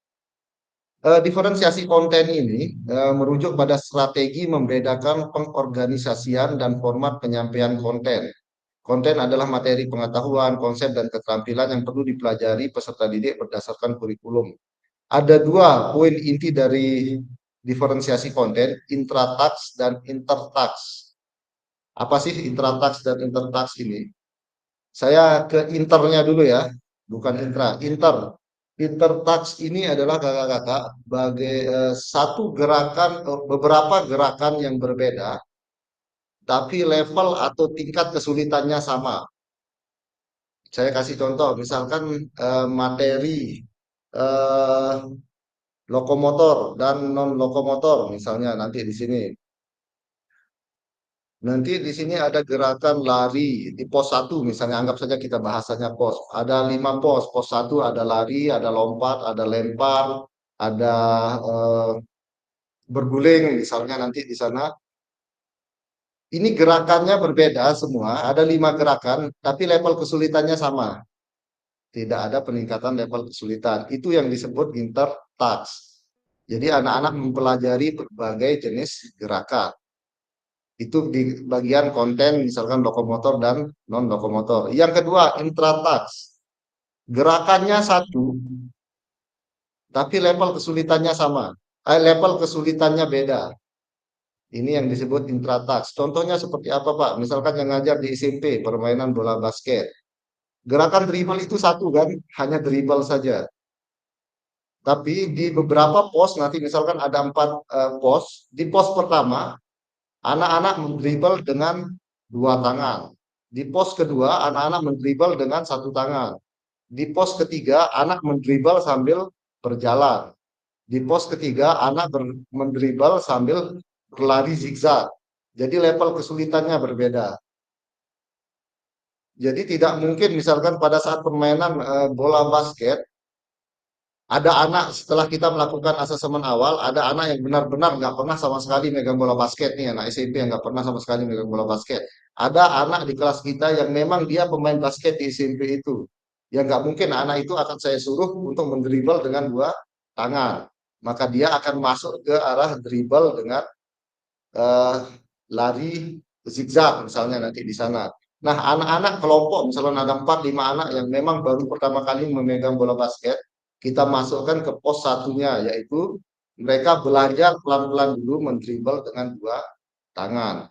S1: Diferensiasi konten ini merujuk pada strategi membedakan pengorganisasian dan format penyampaian konten. Konten adalah materi pengetahuan, konsep, dan keterampilan yang perlu dipelajari peserta didik berdasarkan kurikulum. Ada 2 poin inti dari diferensiasi konten, intratax dan intertax. Apa sih intratax dan intertax ini? Saya ke internya dulu ya, bukan intra. Intertax ini adalah kakak-kakak satu gerakan, beberapa gerakan yang berbeda, tapi level atau tingkat kesulitannya sama. Saya kasih contoh, misalkan materi lokomotor dan non lokomotor, misalnya nanti di sini. Nanti di sini ada gerakan lari di pos 1 misalnya, anggap saja kita bahasanya pos. Ada 5 pos. Pos 1 ada lari, ada lompat, ada lempar, ada berguling misalnya nanti di sana. Ini gerakannya berbeda semua, ada 5 gerakan, tapi level kesulitannya sama. Tidak ada peningkatan level kesulitan. Itu yang disebut intertask. Jadi anak-anak mempelajari berbagai jenis gerakan. Itu di bagian konten misalkan lokomotor dan non-lokomotor. Yang kedua, intratask. Gerakannya satu, tapi level kesulitannya sama. Level kesulitannya beda. Ini yang disebut intratask. Contohnya seperti apa, Pak? Misalkan yang ngajar di SMP, permainan bola basket. Gerakan dribble itu satu kan, hanya dribble saja. Tapi di beberapa pos, nanti misalkan ada 4 pos. Di pos pertama, anak-anak mendribble dengan 2 tangan. Di pos kedua, anak-anak mendribble dengan 1 tangan. Di pos ketiga, anak mendribble sambil berjalan. Di pos ketiga, anak mendribble sambil berlari zigzag. Jadi level kesulitannya berbeda. Jadi tidak mungkin misalkan pada saat permainan bola basket, ada anak setelah kita melakukan asesmen awal, ada anak yang benar-benar nggak pernah sama sekali megang bola basket nih, anak SMP yang nggak pernah sama sekali megang bola basket. Ada anak di kelas kita yang memang dia pemain basket di SMP itu. Ya nggak mungkin anak itu akan saya suruh untuk mendribble dengan 2 tangan. Maka dia akan masuk ke arah dribble dengan lari zigzag misalnya nanti di sana. Nah, anak-anak kelompok, misalnya ada 4-5 anak yang memang baru pertama kali memegang bola basket, kita masukkan ke pos satunya, yaitu mereka belajar pelan-pelan dulu mendribble dengan 2 tangan.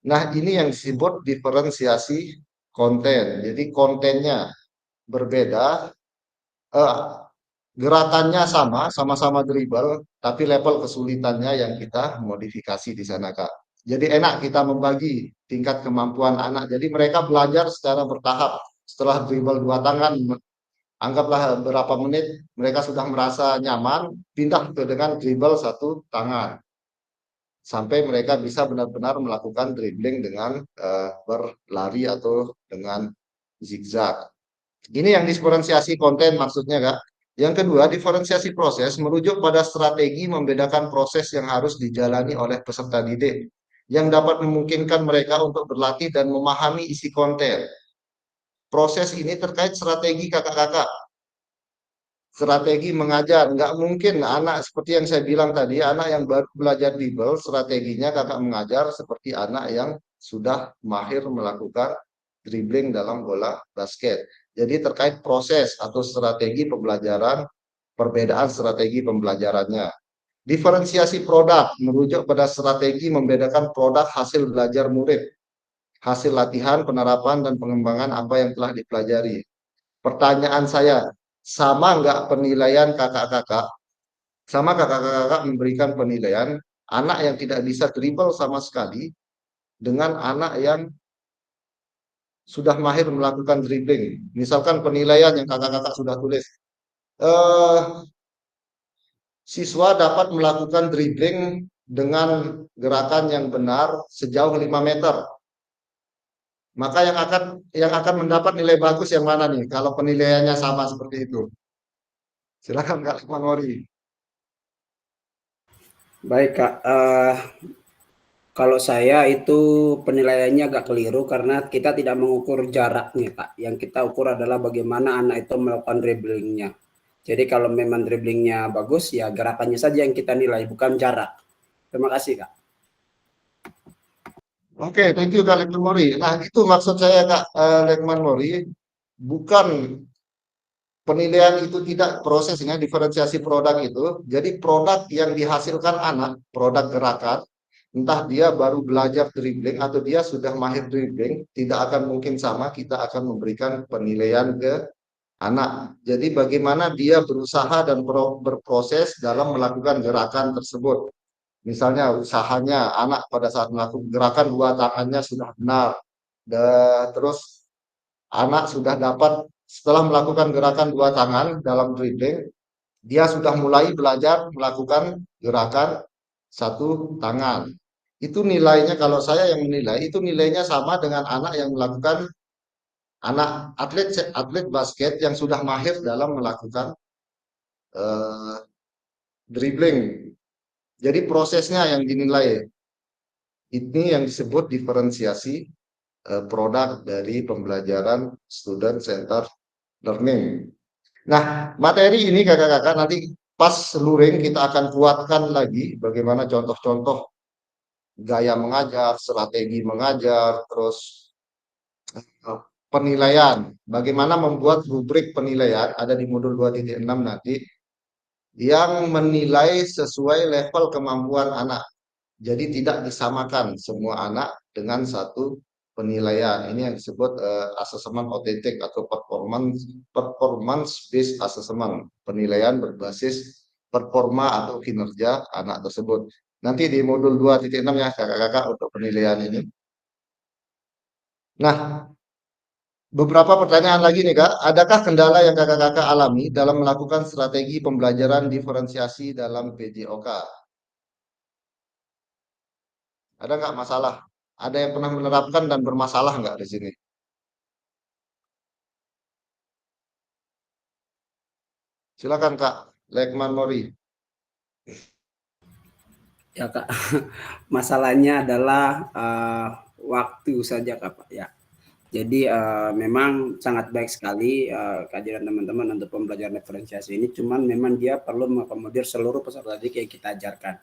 S1: Nah, ini yang disebut diferensiasi konten. Jadi kontennya berbeda, gerakannya sama-sama dribble, tapi level kesulitannya yang kita modifikasi di sana, Kak. Jadi enak kita membagi tingkat kemampuan anak. Jadi mereka belajar secara bertahap. Setelah dribble 2 tangan, anggaplah berapa menit, mereka sudah merasa nyaman, pindah ke dengan dribble 1 tangan. Sampai mereka bisa benar-benar melakukan dribbling dengan berlari atau dengan zigzag. Ini yang diferensiasi konten maksudnya, Kak. Yang kedua, diferensiasi proses merujuk pada strategi membedakan proses yang harus dijalani oleh peserta didik yang dapat memungkinkan mereka untuk berlatih dan memahami isi konten. Proses ini terkait strategi kakak-kakak. Strategi mengajar, nggak mungkin anak seperti yang saya bilang tadi, anak yang baru belajar dribble, strateginya kakak mengajar seperti anak yang sudah mahir melakukan dribbling dalam bola basket. Jadi terkait proses atau strategi pembelajaran, perbedaan strategi pembelajarannya. Diferensiasi produk merujuk pada strategi membedakan produk hasil belajar murid, hasil latihan, penerapan, dan pengembangan apa yang telah dipelajari. Pertanyaan saya, sama nggak penilaian kakak-kakak? Sama kakak-kakak memberikan penilaian anak yang tidak bisa dribble sama sekali dengan anak yang sudah mahir melakukan dribbling. Misalkan penilaian yang kakak-kakak sudah tulis. Siswa dapat melakukan dribbling dengan gerakan yang benar sejauh 5 meter. Maka yang akan mendapat nilai bagus yang mana nih kalau penilaiannya sama seperti itu? Silakan Kak Manori.
S2: Baik Kak, kalau saya itu penilaiannya agak keliru karena kita tidak mengukur jaraknya Kak. Yang kita ukur adalah bagaimana anak itu melakukan dribblingnya. Jadi kalau memang dribblingnya bagus ya gerakannya saja yang kita nilai, bukan jarak. Terima kasih Kak.
S1: Oke, thank you Kak Lekman Mori. Nah itu maksud saya Kak Lekman Mori, bukan penilaian itu tidak prosesnya diferensiasi produk itu. Jadi produk yang dihasilkan anak, produk gerakan, entah dia baru belajar dribbling atau dia sudah mahir dribbling, tidak akan mungkin sama, kita akan memberikan penilaian ke anak. Jadi bagaimana dia berusaha dan berproses dalam melakukan gerakan tersebut. Misalnya usahanya anak pada saat melakukan gerakan 2 tangannya sudah benar. Terus anak sudah dapat setelah melakukan gerakan 2 tangan dalam dribbling, dia sudah mulai belajar melakukan gerakan 1 tangan. itu nilainya, kalau saya yang menilai, itu nilainya sama dengan anak yang melakukan, anak atlet basket yang sudah mahir dalam melakukan eh, dribbling. Jadi prosesnya yang dinilai. Ini yang disebut diferensiasi produk dari pembelajaran student center learning. Nah, materi ini kakak-kakak nanti pas luring kita akan kuatkan lagi bagaimana contoh-contoh gaya mengajar, strategi mengajar, terus penilaian. Bagaimana membuat rubrik penilaian ada di modul 2.6 nanti yang menilai sesuai level kemampuan anak. Jadi tidak disamakan semua anak dengan satu penilaian. Ini yang disebut assessment otentik atau performance based assessment. Penilaian berbasis performa atau kinerja anak tersebut. Nanti di modul 2.6 ya kakak-kakak untuk penilaian ini. Nah, beberapa pertanyaan lagi nih Kak. Adakah kendala yang kakak-kakak alami dalam melakukan strategi pembelajaran diferensiasi dalam PJOK? Ada nggak masalah? Ada yang pernah menerapkan dan bermasalah nggak di sini? Silakan Kak, Lekman Mori.
S2: Ya Kak, masalahnya adalah waktu saja Kak Pak ya. Jadi memang sangat baik sekali kajian teman-teman untuk pembelajaran diferensiasi ini, cuman memang dia perlu mengakomodir seluruh peserta didik yang kita ajarkan.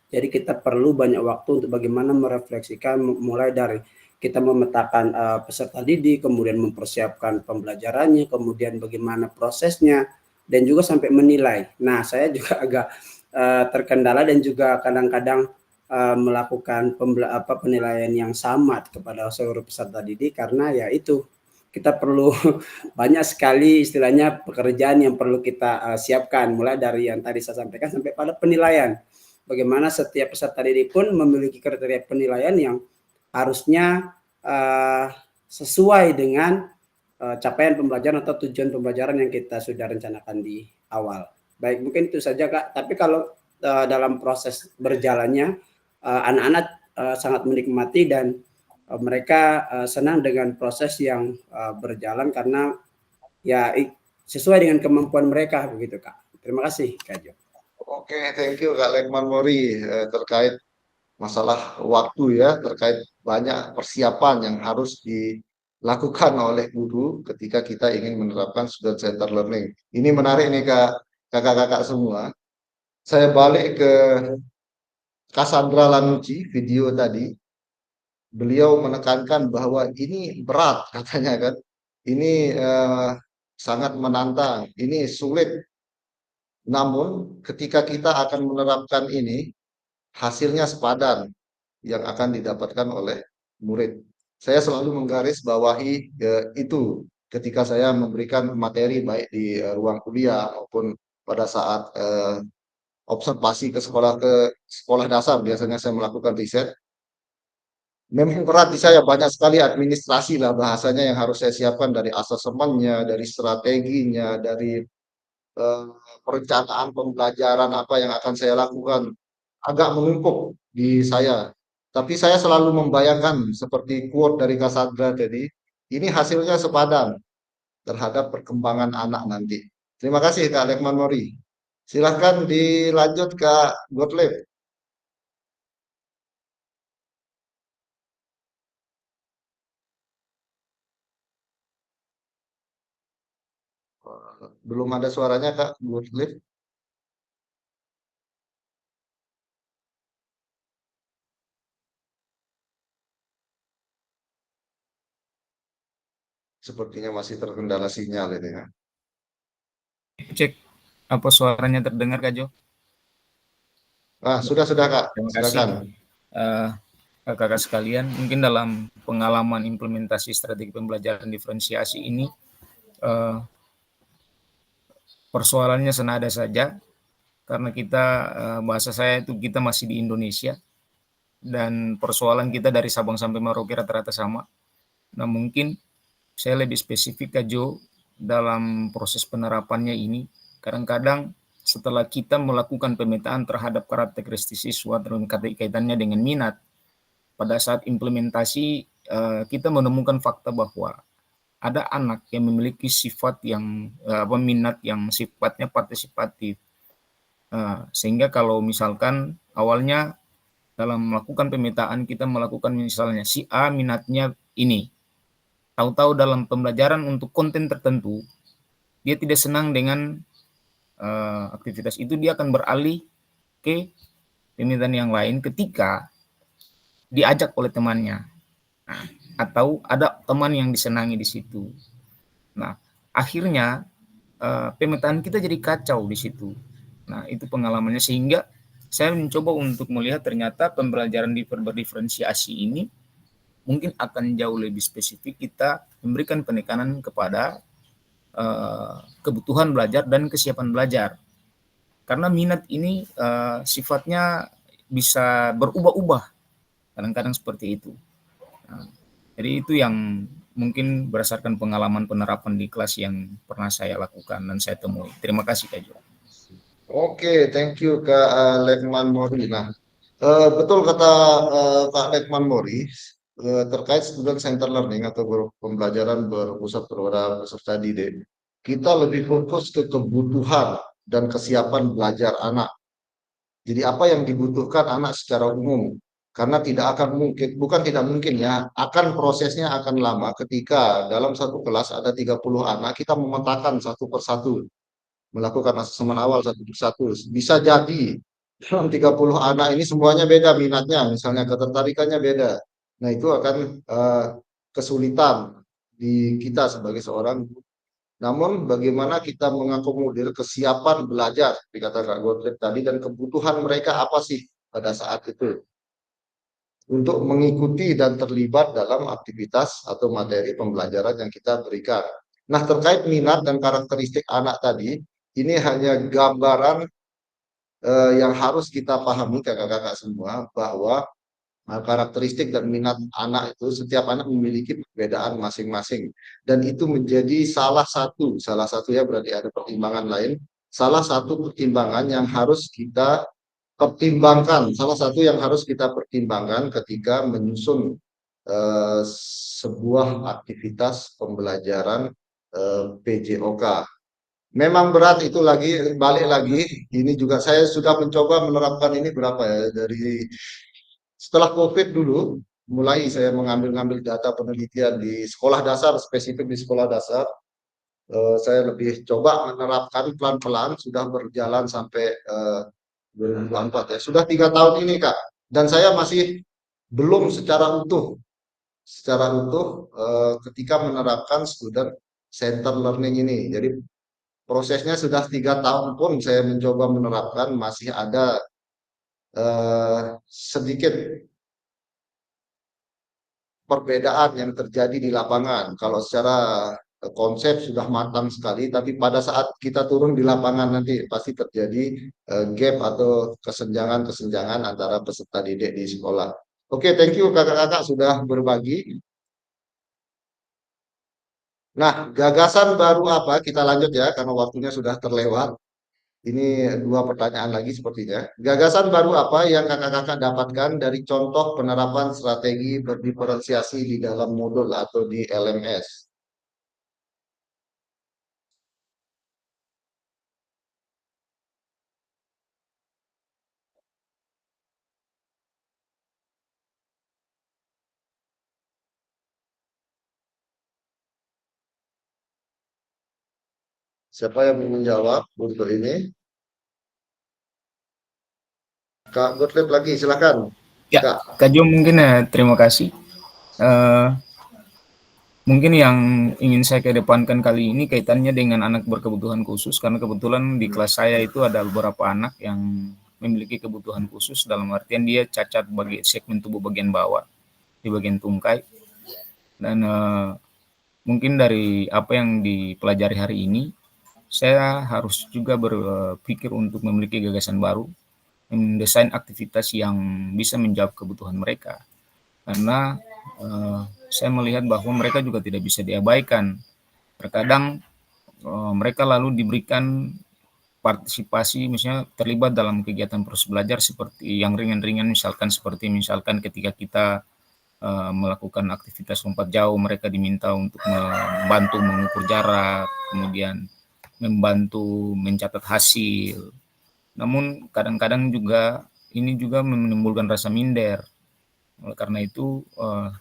S2: Jadi kita perlu banyak waktu untuk bagaimana merefleksikan mulai dari kita memetakan peserta didik, kemudian mempersiapkan pembelajarannya, kemudian bagaimana prosesnya, dan juga sampai menilai. Nah, saya juga agak terkendala dan juga kadang-kadang melakukan penilaian yang sama kepada seluruh peserta didik karena ya itu kita perlu banyak sekali istilahnya pekerjaan yang perlu kita siapkan mulai dari yang tadi saya sampaikan sampai pada penilaian. Bagaimana setiap peserta didik pun memiliki kriteria penilaian yang harusnya sesuai dengan capaian pembelajaran atau tujuan pembelajaran yang kita sudah rencanakan di awal. Baik, mungkin itu saja Kak. Tapi kalau dalam proses berjalannya anak-anak sangat menikmati dan mereka senang dengan proses yang berjalan karena ya sesuai dengan kemampuan mereka begitu Kak. Terima kasih Kak Jo.
S1: Oke, thank you Kak Lekman Mori terkait masalah waktu ya, terkait banyak persiapan yang harus dilakukan oleh guru ketika kita ingin menerapkan student center learning. Ini menarik nih Kak, kakak-kakak semua. Saya balik ke Cassandra Lanucci video tadi. Beliau menekankan bahwa ini berat katanya kan. Ini sangat menantang, ini sulit. Namun ketika kita akan menerapkan ini, hasilnya sepadan yang akan didapatkan oleh murid. Saya selalu menggarisbawahi itu ketika saya memberikan materi baik di ruang kuliah maupun pada saat observasi ke sekolah dasar. Biasanya saya melakukan riset. Memang berat di saya, banyak sekali administrasi lah bahasanya yang harus saya siapkan, dari asesmennya, dari strateginya, dari perencanaan pembelajaran apa yang akan saya lakukan. Agak menumpuk di saya. Tapi saya selalu membayangkan seperti quote dari Cassandra tadi, ini hasilnya sepadan terhadap perkembangan anak nanti. Terima kasih Kak Lekman Mori. Silahkan dilanjut Kak Gottlieb. Belum ada suaranya Kak Gottlieb. Sepertinya masih terkendala sinyal ini ya.
S12: Cek apa suaranya terdengar Kak Jo?
S1: Sudah Kak.
S12: Terima kasih. Kakak-kakak sekalian, mungkin dalam pengalaman implementasi strategi pembelajaran diferensiasi ini persoalannya senada saja karena kita bahasa saya itu kita masih di Indonesia dan persoalan kita dari Sabang sampai Merauke rata-rata sama. Nah mungkin saya lebih spesifik Kak Jo dalam proses penerapannya ini. Kadang-kadang setelah kita melakukan pemetaan terhadap karakteristik siswa dan kaitannya dengan minat, pada saat implementasi kita menemukan fakta bahwa ada anak yang memiliki sifat yang minat yang sifatnya partisipatif. Sehingga kalau misalkan awalnya dalam melakukan pemetaan kita melakukan misalnya si A minatnya ini, tahu-tahu dalam pembelajaran untuk konten tertentu dia tidak senang dengan aktivitas itu, dia akan beralih ke pemetaan yang lain ketika diajak oleh temannya. Nah, atau ada teman yang disenangi di situ. Nah, akhirnya pemetaan kita jadi kacau di situ. Nah, itu pengalamannya, sehingga saya mencoba untuk melihat ternyata pembelajaran berdiferensiasi ini mungkin akan jauh lebih spesifik, kita memberikan penekanan kepada kebutuhan belajar dan kesiapan belajar. Karena minat ini sifatnya bisa berubah-ubah, kadang-kadang seperti itu. Nah, jadi itu yang mungkin berdasarkan pengalaman penerapan di kelas yang pernah saya lakukan dan saya temui. Terima kasih Kak Jo.
S1: Oke, thank you Kak Lekman Mori. Nah, betul kata Kak Lekman Mori terkait student center learning atau pembelajaran berpusat pada peserta didik. Kita lebih fokus ke kebutuhan dan kesiapan belajar anak. Jadi apa yang dibutuhkan anak secara umum. Karena tidak akan mungkin, bukan tidak mungkin ya, akan prosesnya akan lama ketika dalam satu kelas ada 30 anak, kita memetakan satu persatu, melakukan asesmen awal satu persatu. Bisa jadi dalam 30 anak ini semuanya beda minatnya, misalnya ketertarikannya beda. Nah itu akan kesulitan di kita sebagai seorang guru. Namun bagaimana kita mengakomodir kesiapan belajar, dikata Kak Gottlieb tadi, dan kebutuhan mereka apa sih pada saat itu, untuk mengikuti dan terlibat dalam aktivitas atau materi pembelajaran yang kita berikan. Nah, terkait minat dan karakteristik anak tadi, ini hanya gambaran yang harus kita pahami kakak-kakak semua, bahwa karakteristik dan minat anak itu, setiap anak memiliki perbedaan masing-masing. Dan itu menjadi salah satu ya berarti ada pertimbangan lain, salah satu pertimbangan yang harus kita pertimbangkan, salah satu yang harus kita pertimbangkan ketika menyusun sebuah aktivitas pembelajaran PJOK. Memang berat itu, balik lagi, ini juga saya sudah mencoba menerapkan ini berapa ya, dari setelah COVID dulu, mulai saya mengambil data penelitian di sekolah dasar, spesifik di sekolah dasar. Saya lebih coba menerapkan pelan-pelan, sudah berjalan sampai 2024 ya, sudah 3 tahun ini Kak, dan saya masih belum secara utuh ketika menerapkan student center learning ini. Jadi prosesnya sudah 3 tahun pun saya mencoba menerapkan, masih ada sedikit perbedaan yang terjadi di lapangan. Kalau secara konsep sudah matang sekali, tapi pada saat kita turun di lapangan nanti pasti terjadi gap atau kesenjangan antara peserta didik di sekolah. Oke, thank you kakak-kakak sudah berbagi. Nah, gagasan baru apa? Kita lanjut ya, karena waktunya sudah terlewat. Ini 2 pertanyaan lagi sepertinya. Gagasan baru apa yang kakak-kakak dapatkan dari contoh penerapan strategi berdiferensiasi di dalam modul atau di LMS? Siapa yang mau menjawab untuk ini? Kak Gottlieb lagi, silakan.
S12: Ya, Kak Jo mungkin terima kasih. Mungkin yang ingin saya kedepankan kali ini kaitannya dengan anak berkebutuhan khusus, karena kebetulan di kelas saya itu ada beberapa anak yang memiliki kebutuhan khusus, dalam artian dia cacat bagi segmen tubuh bagian bawah, di bagian tungkai. Dan mungkin dari apa yang dipelajari hari ini, saya harus juga berpikir untuk memiliki gagasan baru, mendesain aktivitas yang bisa menjawab kebutuhan mereka. Karena saya melihat bahwa mereka juga tidak bisa diabaikan. Terkadang mereka lalu diberikan partisipasi, misalnya terlibat dalam kegiatan proses belajar seperti yang ringan-ringan, misalkan ketika kita melakukan aktivitas lompat jauh, mereka diminta untuk membantu mengukur jarak, kemudian membantu mencatat hasil. Namun kadang-kadang juga ini juga menimbulkan rasa minder. Oleh karena itu,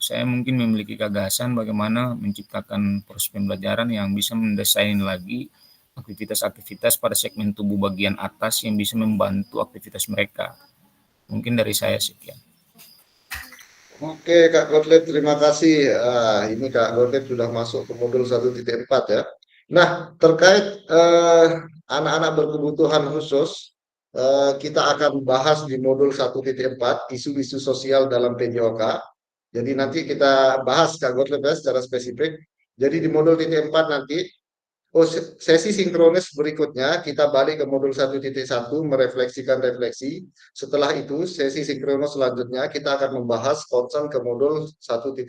S12: saya mungkin memiliki gagasan bagaimana menciptakan proses pembelajaran yang bisa mendesain lagi aktivitas-aktivitas pada segmen tubuh bagian atas yang bisa membantu aktivitas mereka. Mungkin dari saya sekian.
S1: Oke, Kak Gottlieb, terima kasih. Ini Kak Gottlieb sudah masuk ke modul 1.4 ya. Nah, terkait anak-anak berkebutuhan khusus, kita akan bahas di modul 1.4 isu-isu sosial dalam PJOK. Jadi nanti kita bahas Kak Gottlieb ya, secara spesifik. Jadi di modul 1.4 nanti, sesi sinkronis berikutnya kita balik ke modul 1.1 merefleksikan refleksi. Setelah itu sesi sinkronis selanjutnya kita akan membahas concern ke modul 1.4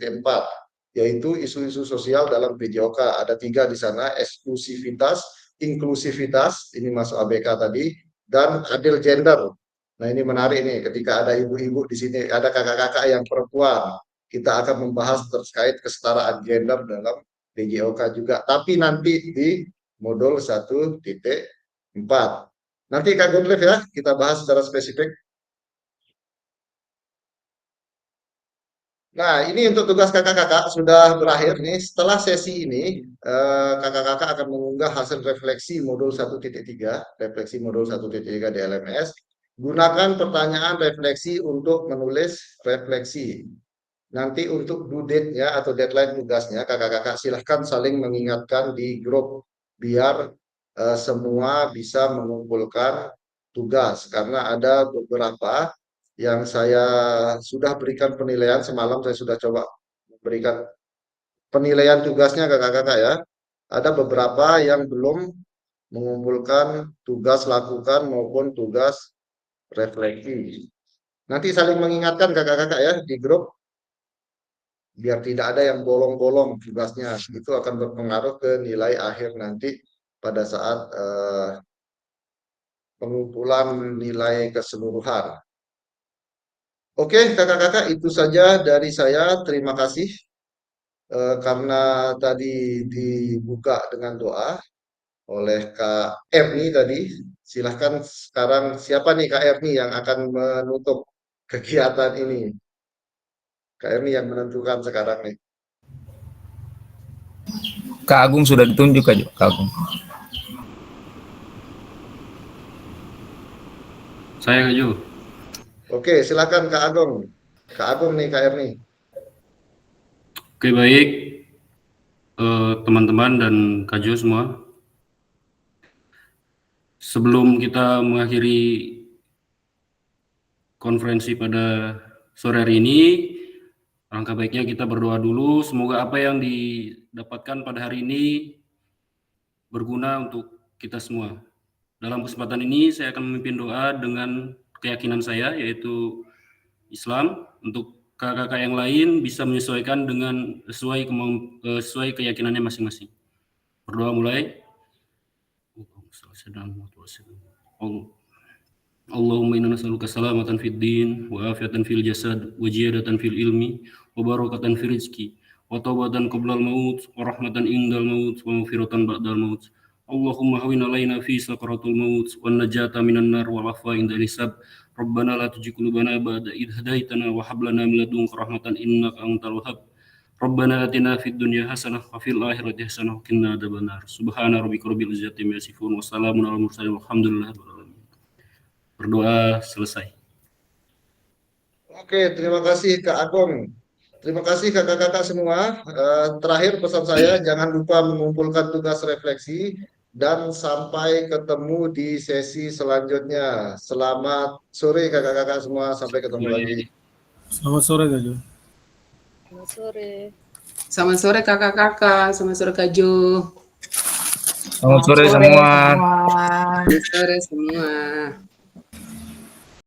S1: yaitu isu-isu sosial dalam PJOK. Ada 3 di sana, eksklusivitas, inklusivitas, ini masuk ABK tadi, dan adil gender. Nah ini menarik nih, ketika ada ibu-ibu di sini, ada kakak-kakak yang perempuan, kita akan membahas terkait kesetaraan gender dalam PJOK juga, tapi nanti di modul 1.4. Nanti Kak Gottlieb ya, kita bahas secara spesifik. Nah, ini untuk tugas kakak-kakak sudah berakhir nih. Setelah sesi ini, kakak-kakak akan mengunggah hasil refleksi modul 1.3, refleksi modul 1.3 di LMS. Gunakan pertanyaan refleksi untuk menulis refleksi. Nanti untuk due date-nya atau deadline tugasnya, kakak-kakak silahkan saling mengingatkan di grup biar semua bisa mengumpulkan tugas. Karena ada beberapa yang saya sudah berikan penilaian, semalam saya sudah coba berikan penilaian tugasnya kakak-kakak ya. Ada beberapa yang belum mengumpulkan tugas lakukan maupun tugas refleksi. Nanti saling mengingatkan kakak-kakak ya di grup, biar tidak ada yang bolong-bolong tugasnya. Itu akan berpengaruh ke nilai akhir nanti pada saat pengumpulan nilai keseluruhan. Oke, kakak-kakak, itu saja dari saya. Terima kasih karena tadi dibuka dengan doa oleh Kak Erni tadi. Silahkan sekarang siapa nih Kak Erni yang akan menutup kegiatan ini? Kak Erni yang menentukan sekarang nih.
S12: Kak Agung sudah ditunjuk aja, Kak Agung.
S4: Saya Kak Jo.
S1: Oke, silakan Kak Agung. Kak Agung nih, Kak Erni.
S4: Oke, baik. Teman-teman dan Kak Jo semua. Sebelum kita mengakhiri konferensi pada sore hari ini, alangkah baiknya kita berdoa dulu. Semoga apa yang didapatkan pada hari ini berguna untuk kita semua. Dalam kesempatan ini saya akan memimpin doa dengan keyakinan saya, yaitu Islam. Untuk kakak-kakak yang lain bisa menyesuaikan dengan sesuai keyakinannya masing-masing. Berdoa mulai. Allahumma inna nas'aluka salamatan fid din wa afiatan fil jasad wa ziyadatan fil ilmi wa barakatan fil rizqi wa taubatan qablal maut wa rahmatan indal maut wa maghfiratan ba'dal maut. Allahumma hawin alaina fi sakaratul maut wan najata minan nar wal afwa inda hisab. Rabbana la tuzigh qulubana ba'da idh hadaitana wa hab lana min ladunka rahmatan innaka antal wahhab. Rabbana atina fid dunya hasanah wa fil akhirati hasanah wa qina adzabannar. Subhana rabbika rabbil izzati amma yasifun wa salamun alal mursalin walhamdulillahi rabbil alamin. Berdoa selesai.
S1: Oke, terima kasih Kak Agung. Terima kasih kakak-kakak semua. Terakhir pesan saya, jangan lupa mengumpulkan tugas refleksi dan sampai ketemu di sesi selanjutnya. Selamat sore kakak-kakak semua, sampai ketemu lagi.
S4: Selamat sore Kak Jo.
S6: Selamat sore.
S11: Selamat sore kakak-kakak, selamat sore Kak Jo.
S12: Selamat sore semua.
S11: Selamat sore semua.